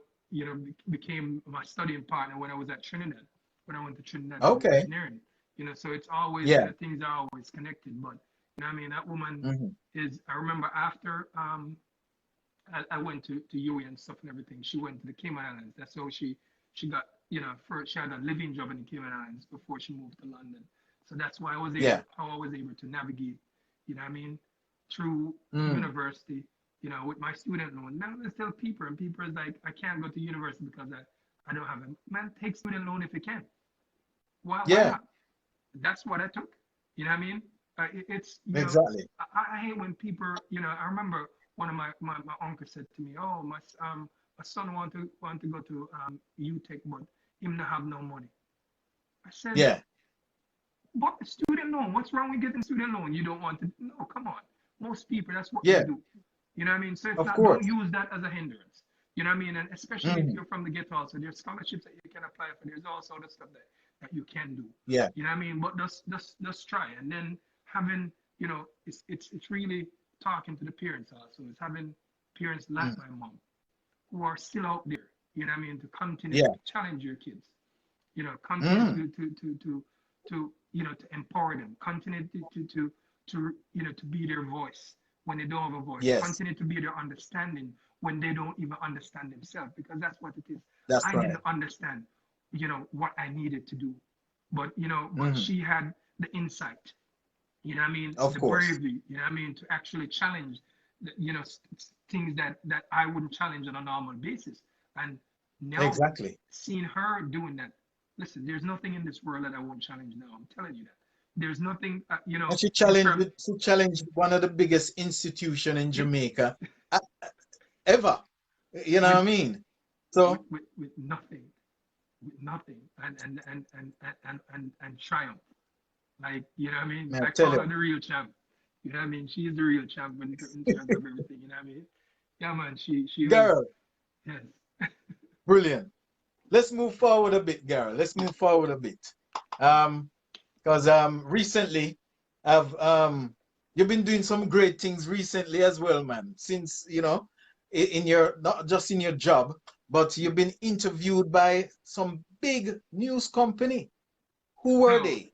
became my studying partner when I was at Trinidad, when I went to Trinidad to do Okay. engineering. So it's always, Yeah. things are always connected. But that woman Hmm. is. I remember after I went to UAE and stuff and everything. She went to the Cayman Islands. That's how she got, first she had a living job in the Cayman Islands before she moved to London. So that's why Yeah. I was able to navigate, through Mm. university, with my student loan. Now there's still people, and people is like, I can't go to university because I don't have a man. Take student loan if you can. Why Yeah. not? That's what I took. You know what I mean? It's Exactly. I hate when people, I remember one of my uncle said to me, oh, my son want to go to UTech, but him not have no money. I said, Yeah. but student loan, what's wrong with getting student loan? You don't want to? No, come on. Most people, that's what they Yeah. do. You know what I mean? So it's Of not, don't course. use that as a hindrance. You know what I mean? And especially if Hmm. you're from the ghetto, also there's scholarships that you can apply for. There's also the stuff that you can do. Yeah. You know what I mean? But just try. And then having, it's really talking to the parents also. It's having parents like Mm. my mom who are still out there. You know what I mean? To continue to Yeah. challenge your kids. Continue Mm. to empower them. Continue to be their voice when they don't have a voice. Yes. Continue to be their understanding when they don't even understand themselves, because that's what it is. That's I right. didn't understand, what I needed to do, but Hmm. she had the insight, Of the course. bravery, to actually challenge, things that I wouldn't challenge on a normal basis. And now Exactly. seeing her doing that, listen, there's nothing in this world that I won't challenge now. I'm telling you that. There's nothing, And she in challenged terms, she challenged one of the biggest institution in yeah, Jamaica uh, ever. You know with what I mean? So with nothing, and triumph. Like, what I mean? may I I tell call her you, the real champ. You know what I mean? She's the real champ in terms of everything. You know what I mean? Yeah, man. She was, girl, yes. brilliant. Let's move forward a bit, girl. Let's move forward a bit. Um, because recently I've you've been doing some great things recently as well, man. Since in your not just in your job, but Yeah. you've been interviewed by some big news company. Who were Oh, they?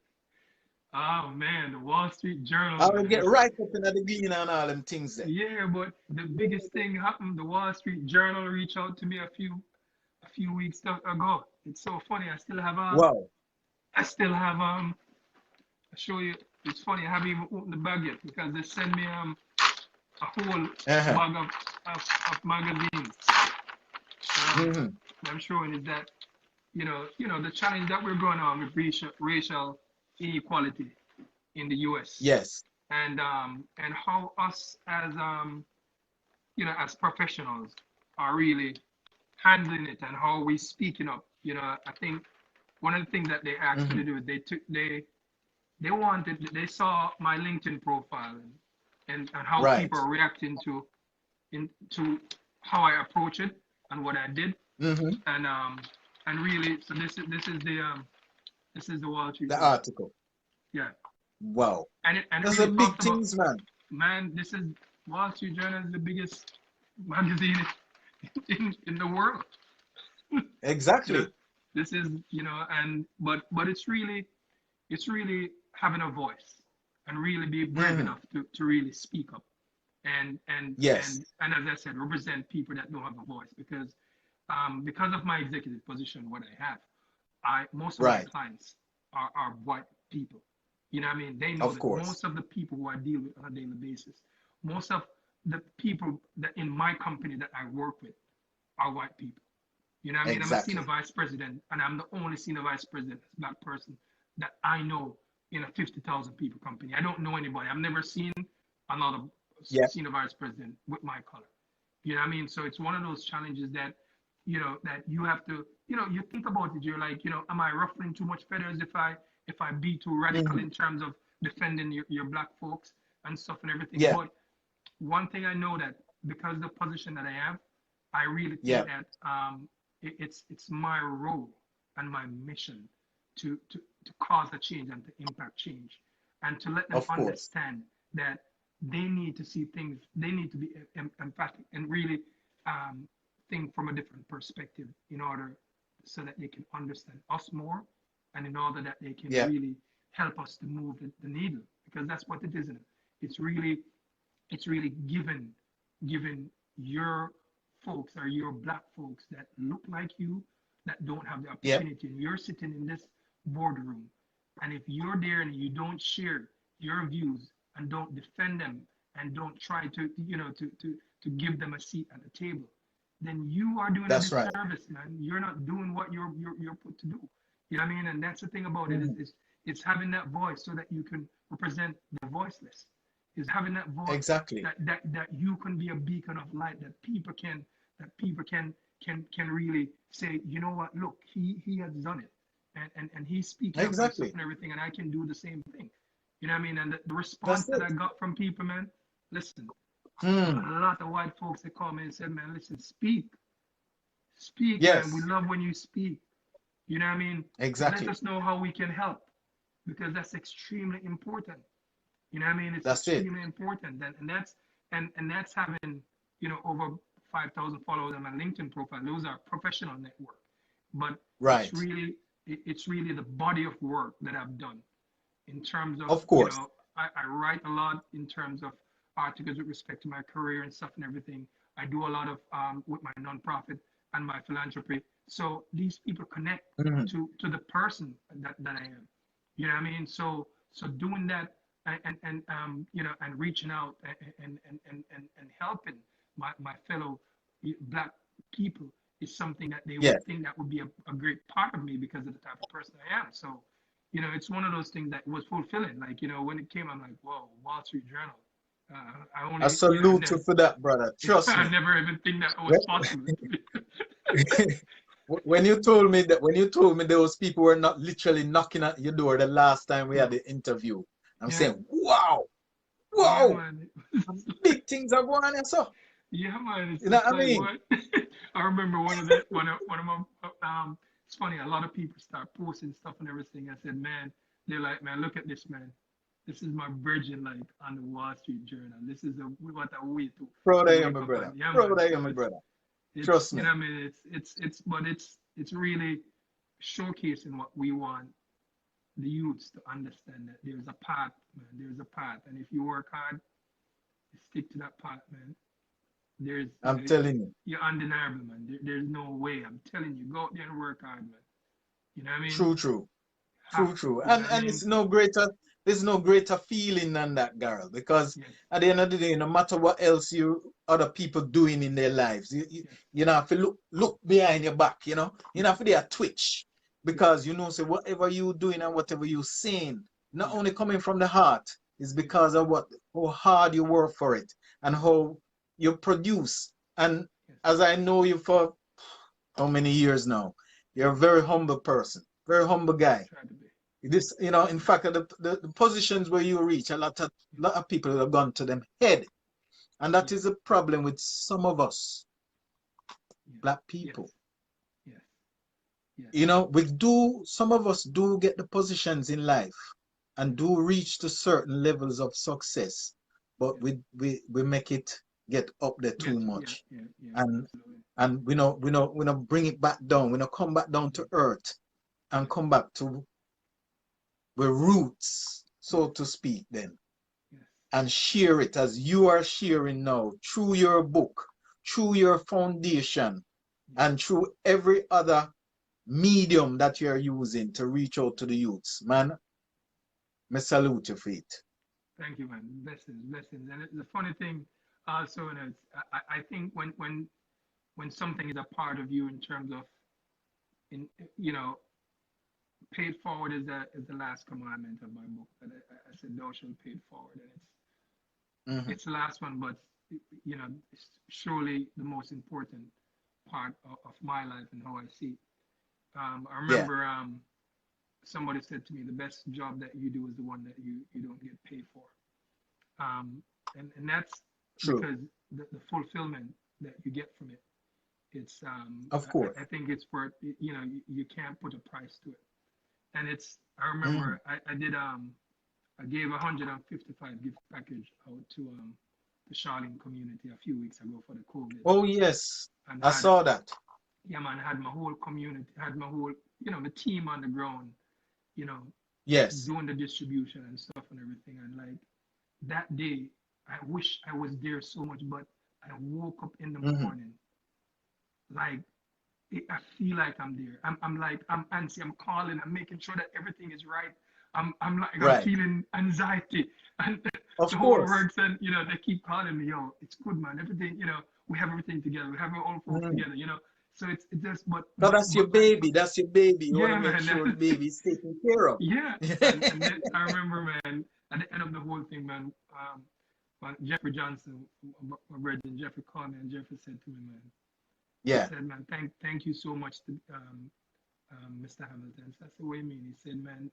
oh man, the Wall Street Journal, I will get man. right up into the gleaner and all them things there. Yeah, but the biggest thing happened. The Wall Street Journal reached out to me a few weeks ago. It's so funny. Wow. I still have I show you. It's funny. I haven't even opened the bag yet because they send me a whole Uh-huh. bag of magazines. Hmm. I'm showing is that the challenge that we're going on with racial inequality in the U.S. Yes. and how us as professionals are really handling it, and how we speaking up. I think one of the things that they asked me Hmm. to do is they saw my LinkedIn profile, and how Right. people are reacting to how I approach it and what I did, Hmm. and really, so this is the Wall Street The Journal. article. Yeah, Wow. and it That's a really big talks about, things, man. man, this is Wall Street Journal is the biggest magazine in the world. you know, Exactly. this is, and but it's really having a voice and really be brave Hmm. enough to really speak up, and and Yes. and and as I said, represent people that don't have a voice, because of my executive position, what I have, most of my Right. clients are white people. You know what I mean? They know Of that course. most of the people who I deal with on a daily basis, most of the people that in my company that I work with are white people. You know what I mean? I'm a senior Exactly. vice president, and I'm the only senior vice president black person that I know in a 50,000 people company. I don't know anybody. I've never seen another Yeah. senior vice president with my color. You know what I mean? So it's one of those challenges that you have to, you think about it. You're like, am I ruffling too much feathers if I be too radical Hmm. in terms of defending your black folks and stuff and everything? Yeah. But one thing I know, that because of the position that I have, I really think Yeah. that it's my role and my mission to cause a change and to impact change, and to let them Of course. understand that they need to see things, they need to be empathic and really um, think from a different perspective in order so that they can understand us more, and in order that they can Yeah. really help us to move the needle, because that's what it is, isn't it? It's really giving your folks, or your black folks that look like you, that don't have the Yep. opportunity, and you're sitting in this boardroom, and if you're there and you don't share your views and don't defend them and don't try to, to give them a seat at the table, then you are doing a That's right. disservice, man. You're not doing what you're put to do. You know what I mean? And that's the thing about it, is Mhm. it's having that voice so that you can represent the voiceless. Is having that voice Exactly. that you can be a beacon of light, that people can really say, you know what, look, he has done it, and he's speaking up and stuff Exactly. and everything, and I can do the same thing. You know what I mean? And the response That's that it. I got from people, man, listen, Hmm. a lot of white folks that call me and said, man, listen, speak, man. We Yes. love when you speak. You know what I mean? Let Exactly. us know how we can help, because that's extremely important. You know what I mean? It's That's it. extremely important. And that's having, over 5,000 followers on my LinkedIn profile. Those are professional network. But it's Right. really it's really the body of work that I've done in terms of, Of course. I write a lot in terms of articles with respect to my career and stuff and everything. I do a lot of with my nonprofit and my philanthropy. So these people connect Mhm. to the person that I am. You know what I mean? So doing that, and reaching out and helping my fellow black people is something that they Yeah. would think that would be a great part of me, because of the type of person I am. So, it's one of those things that was fulfilling. Like, when it came, I'm like, whoa, Wall Street Journal. I I only, salute you for that, brother. Trust I me. never even think that was When possible. when you told me that, when you told me those people were not literally knocking at your door the last time we Yeah, had the interview, I'm yeah, saying, wow, yeah, wow, man. big things are going on, so Yeah, man. It's you know just what I like mean? what I remember one of my it's funny. A lot of people start posting stuff and everything. I said, man, they're like, man, look at this, man. This is my virgin, like, on the Wall Street Journal. This is what a way Proud to of you, wake my up, brother. and yeah, Proud man. of So you, my brother. it's Trust me. I mean, but it's really showcasing what we want the youths to understand, that there's a path, man. There's a path, and if you work hard, you stick to that path, man. There's, I'm telling you. you're undeniable, man. There's no way. I'm telling you, go out there and work hard, man. You know what I mean? True, true. Have True, to. true. You know what I And mean? it's no greater, there's no greater feeling than that, girl. Because Yes, at the end of the day, no matter what else you other people doing in their lives, yes, you know, if you look behind your back, you yes, know, if they yes, are twitch. yes, Because you know, say whatever you doing and whatever you saying, not yeah, only coming from the heart, is yes, because of how hard you work for it and how you produce. And yes. as I know you for how many years now, you're a very humble person, very humble guy. Try to be. This, in fact, the positions where you reach, lot of people have gone to them head. And that Yes, is a problem with some of us, yes, black yes, people. yes, yes, Some of us do get the positions in life and yes, do reach to certain levels of success, but yes, we make it get up there yes, too yeah, much. yeah, yeah, And absolutely. we know bring it back down. We know come back down to earth and Yes, come back to the roots, yes, so to speak, then, yes, and share it as you are sharing now through your book, through your foundation, yes. and through every other medium that you're using to reach out to the youths. Man, me salute you for it. Thank you, man. Blessings, blessings. And the funny thing, also, I think when something is a part of you in terms of, in you know paid forward is the last commandment of my book, that I said, thou shalt pay it forward, and Mhm. it's the last one, but it's surely the most important part of my life and how I see it. I Yeah, remember somebody said to me, the best job that you do is the one that you don't get paid for. And that's true. because the fulfillment that you get from it, it's Of course. I think it's worth, you can't put a price to it. And I Mhm. remember I gave 155 gift package out to the Charlene community a few weeks ago for the COVID, Oh, yes. and I had, saw that. yeah, man, had my whole community, had my whole, my team on the ground, you know, Yes. doing the distribution and stuff and everything. And like that day, I wish I was there so much, but I woke up in the Mm-hmm. morning like I feel like I'm there. I'm like I'm antsy. I'm calling. I'm making sure that everything is right. I'm Right. feeling anxiety, and the Of whole course. work said, they keep calling me, yo, it's good, man. Everything, we have everything together. We have our own folks Mm. together. So it's just, but So but that's your but like, baby. That's your baby. You want to yeah, make man. sure the baby is taken care of. Yeah, and then I remember, man, at the end of the whole thing, man, when Jeffrey Johnson, my brother Jeffrey called me, and Jeffrey said to me, man, he Yeah. said, man, thank you so much to Mr. Hamilton. So I said, what do you mean? He said, man,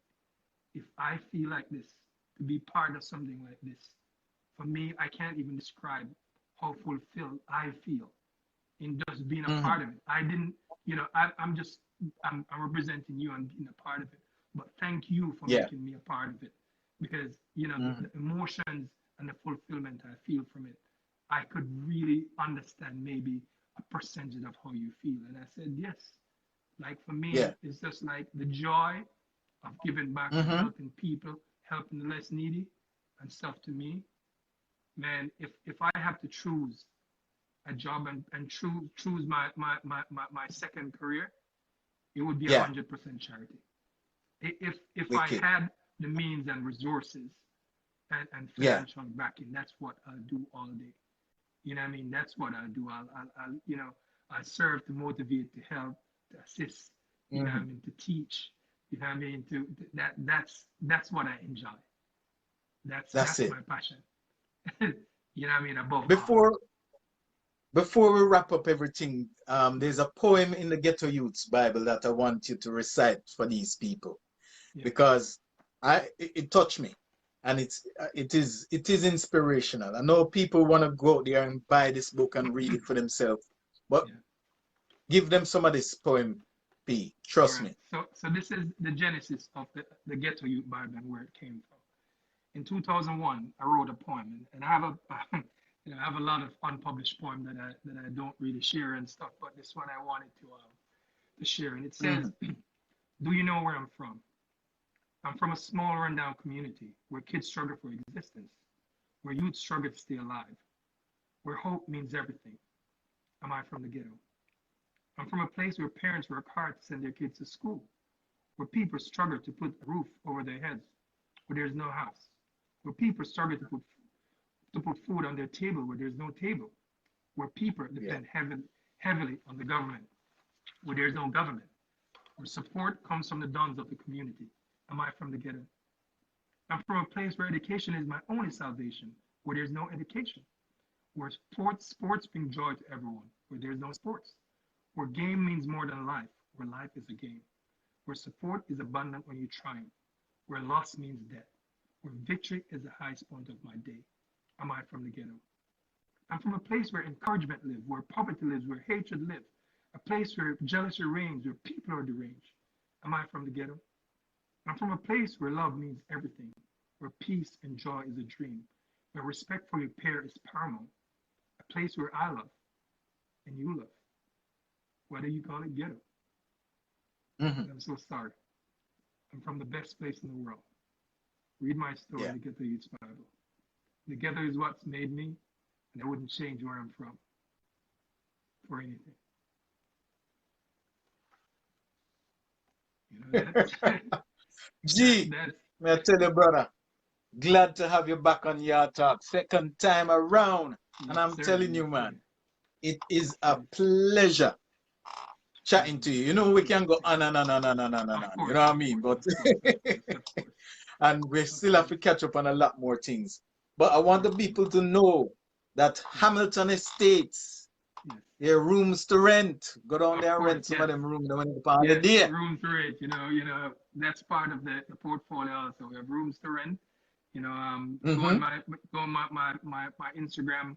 if I feel like this, to be part of something like this, for me, I can't even describe how fulfilled I feel in just being a Mm-hmm. part of it. I didn't, I'm just, I'm representing you and being a part of it. But thank you for Yeah. making me a part of it, because Mm-hmm. the emotions and the fulfillment I feel from it, I could really understand maybe a percentage of how you feel. And I said yes. Like for Yeah. me, it's just like the joy of giving back and Mm-hmm. helping people, helping the less needy and stuff. To me, man, if I have to choose a job and choose my second career, it would be Yeah. 100% charity. If I Wicked. had the means and resources and Yeah. financial backing, that's what I'll do all day. You know what I mean? That's what I'll do. I serve to motivate, to help, to assist. You know what I Mm-hmm. mean? To teach. You know what I mean? That's what I enjoy. That's That's it. my passion. You know what I mean? Above all. Before before we wrap up everything, there's a poem in the Ghetto Youth's Bible that I want you to recite for these people Yeah. because it touched me, and it is inspirational. I know people want to go out there and buy this book and read it for themselves, but Yeah. give them some of this poem, P. All Trust right. me. So this is the genesis of the Ghetto Youth Bible and where it came from. In 2001, I wrote a poem, and I have a I have a lot of unpublished poems that I don't really share and stuff, but this one I wanted to share, and it says, Mm-hmm. "Do you know where I'm from? I'm from a small rundown community where kids struggle for existence, where youth struggle to stay alive, where hope means everything. Am I from the ghetto? I'm from a place where parents work hard to send their kids to school, where people struggle to put a roof over their heads, where there's no house, where people struggle to put food on their table where there's no table, where people Yeah. depend heavily on the government, where there's no government, where support comes from the dons of the community. Am I from the ghetto? I'm from a place where education is my only salvation, where there's no education, where sports bring joy to everyone, where there's no sports, where game means more than life, where life is a game, where support is abundant when you triumph, where loss means death, where victory is the highest point of my day. Am I from the ghetto? I'm from a place where encouragement lives, where poverty lives, where hatred lives, a place where jealousy reigns, where people are deranged. Am I from the ghetto? I'm from a place where love means everything, where peace and joy is a dream, where respect for your peer is paramount, a place where I love and you love, whether you call it ghetto. Mm-hmm. And I'm so sorry. I'm from the best place in the world. Read my story, Yeah. the Ghetto Youth Bible. The ghetto is what's made me, and I wouldn't change where I'm from for anything. That's G, that's may I tell you, brother, glad to have you back on Yard Talk. Second time around. And yes, I'm sir. telling Yes, you, sir. man, it is Yes, a sir. pleasure Thank chatting you, to you. man. You know, we can go Thank on and on and on and on you. and Of on. You know course, what I of mean? course, But of course, of course, of course, and we of still have course, to catch up on a lot more things. But I of want the course, man. people to know that Yes, Hamilton Estates, yes. there are rooms to rent. Go down Of there and course, rent some of yes. them rooms when it's Yes, holiday. room to rent. That's part of the portfolio also. We have rooms to rent. Go on Mm-hmm. my Instagram,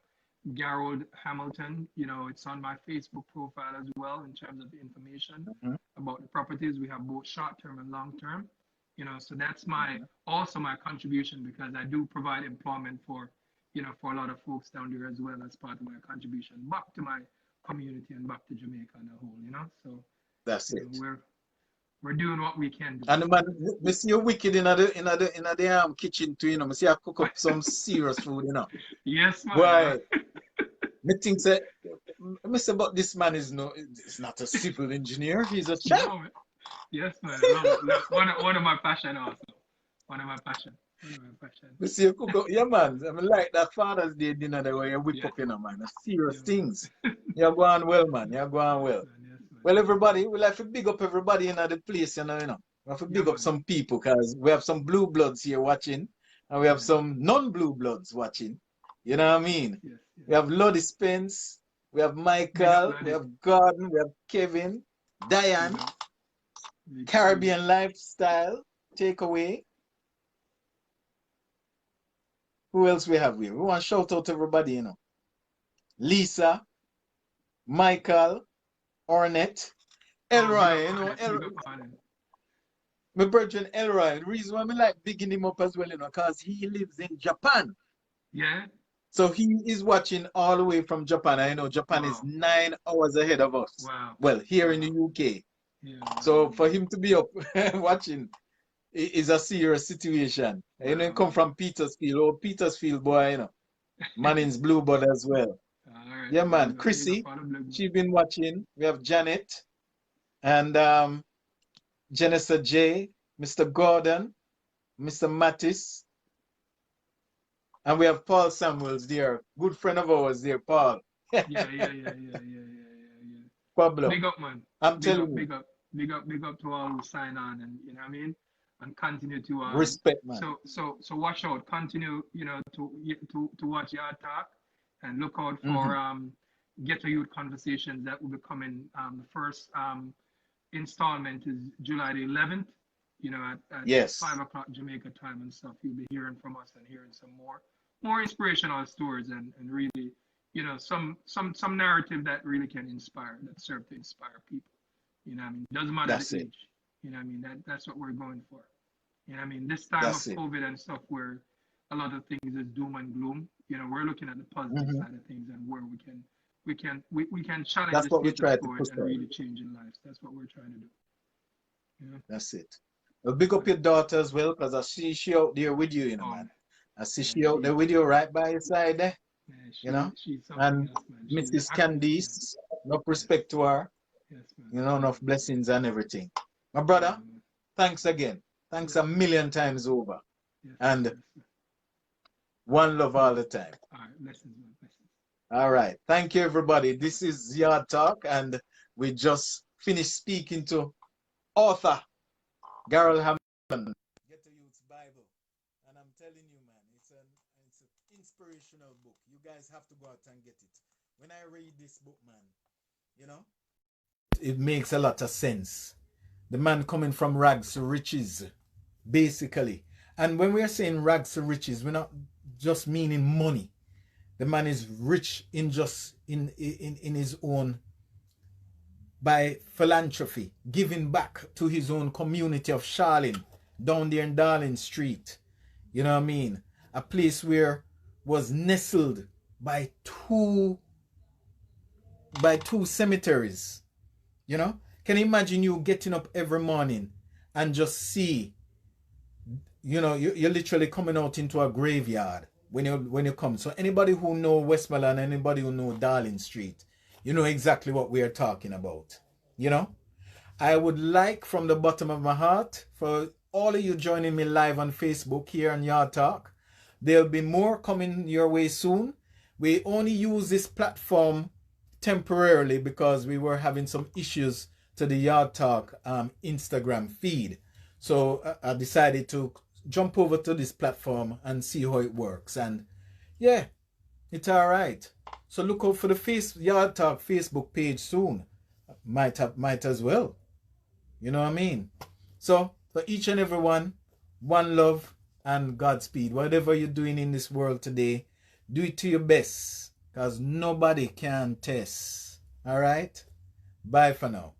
GAROLD Hamilton. It's on my Facebook profile as well in terms of the information Mm-hmm. about the properties. We have both short term and long term. So that's my Mm-hmm. also my contribution, because I do provide employment for a lot of folks down there as well, as part of my contribution back to my community and back to Jamaica and the whole. So That's it. we're we're doing what we can do. And the man, me see you wicked in the kitchen too, you know. Me see you cook up some serious food, you know. Yes, man. Boy, me think say, me say, but this man is it's not a civil engineer, he's a chef. No, yes, man. Love it. One of my passion also. One of my passion. One of my passion. Me see you cook up, yeah, man. I mean, like that Father's Day dinner the way you whip up, you know, man. That's serious Yeah, things. You're going well, man. You're going well. yes, man. Well, everybody, we like to big up everybody in the place, you know. We have to big up man. some people because we have some blue bloods here watching, and we have some non-blue bloods watching. You know what I mean? Yes. We have Lodi Spence, we have Michael, we have Gordon, we have Kevin, Diane, Caribbean Lifestyle, Takeaway. Who else we have here? We want to shout out to everybody, you know. Lisa, Michael, Ornette, Elroy, you know, my brother Elroy. The reason why I like bigging him up as well, you know, because he lives in Japan. Yeah. So he is watching all the way from Japan. I know Japan is 9 hours ahead of us. Wow. Well, here in the UK. Yeah. So for him to be up watching is a serious situation. Wow. You know, he come from Petersfield. Oh, Petersfield boy, you know. Mannings Blueblood as well. Right. Yeah, man. Chrissy, she been watching. We have Janet and Janessa J, Mr. Gordon, Mr. Mattis, and we have Paul Samuels there, good friend of ours there, Paul. Yeah. Pablo. Big up, man. I'm telling you. Big up to all who sign on, and you know what I mean, and continue to respect, man. So watch out. Continue, you know, to watch Yard Talk, and look out for Ghetto Youth Conversations that will be coming. The first installment is July the 11th. You know, at yes. 5 o'clock Jamaica time and stuff. You'll be hearing from us and hearing some more inspirational stories and really, you know, some narrative that really can inspire, that serve to inspire people. You know what I mean? Doesn't matter the age. You know what I mean? That's what we're going for. You know what I mean? This time of COVID and stuff where a lot of things is doom and gloom, you know, we're looking at the positive side of things and where we can challenge that's what we try to push and really changing lives. That's what we're trying to do. You know? That's it. Well, big up your daughter as well, because I see she out there with you, you know, man. I see she out there with you right by your side there. You know? And Mrs. Candice, enough respect to her. Yes, man. You know, enough blessings and everything. My brother, thanks again. Thanks a million times over. Yes, and one love all the time. All right, blessings, man. Blessings. All right. Thank you, everybody. This is Yard Talk, and we just finished speaking to author GAROLD Hammond. Ghetto Youth's Bible. And I'm telling you, man, it's an inspirational book. You guys have to go out and get it. When I read this book, man, you know, it makes a lot of sense. The man coming from rags to riches, basically. And when we are saying rags to riches, we're not just meaning money. The man is rich in just in his own, by philanthropy, giving back to his own community of Charlene, down there in Darling Street. You know what I mean? A place where was nestled by two cemeteries. You know? Can you imagine you getting up every morning and just see, you know, you're literally coming out into a graveyard when you come. So anybody who know Westmoreland, anybody who know Darling Street, you know exactly what we are talking about. You know, I would like from the bottom of my heart for all of you joining me live on Facebook here on Yard Talk. There'll be more coming your way soon. We only use this platform temporarily because we were having some issues to the Yard Talk Instagram feed. So I decided to jump over to this platform and see how it works. And yeah, it's all right. So look out for the Yard Talk Facebook page soon. Might as well. You know what I mean? So for each and every one love and Godspeed. Whatever you're doing in this world today, do it to your best, because nobody can test. All right? Bye for now.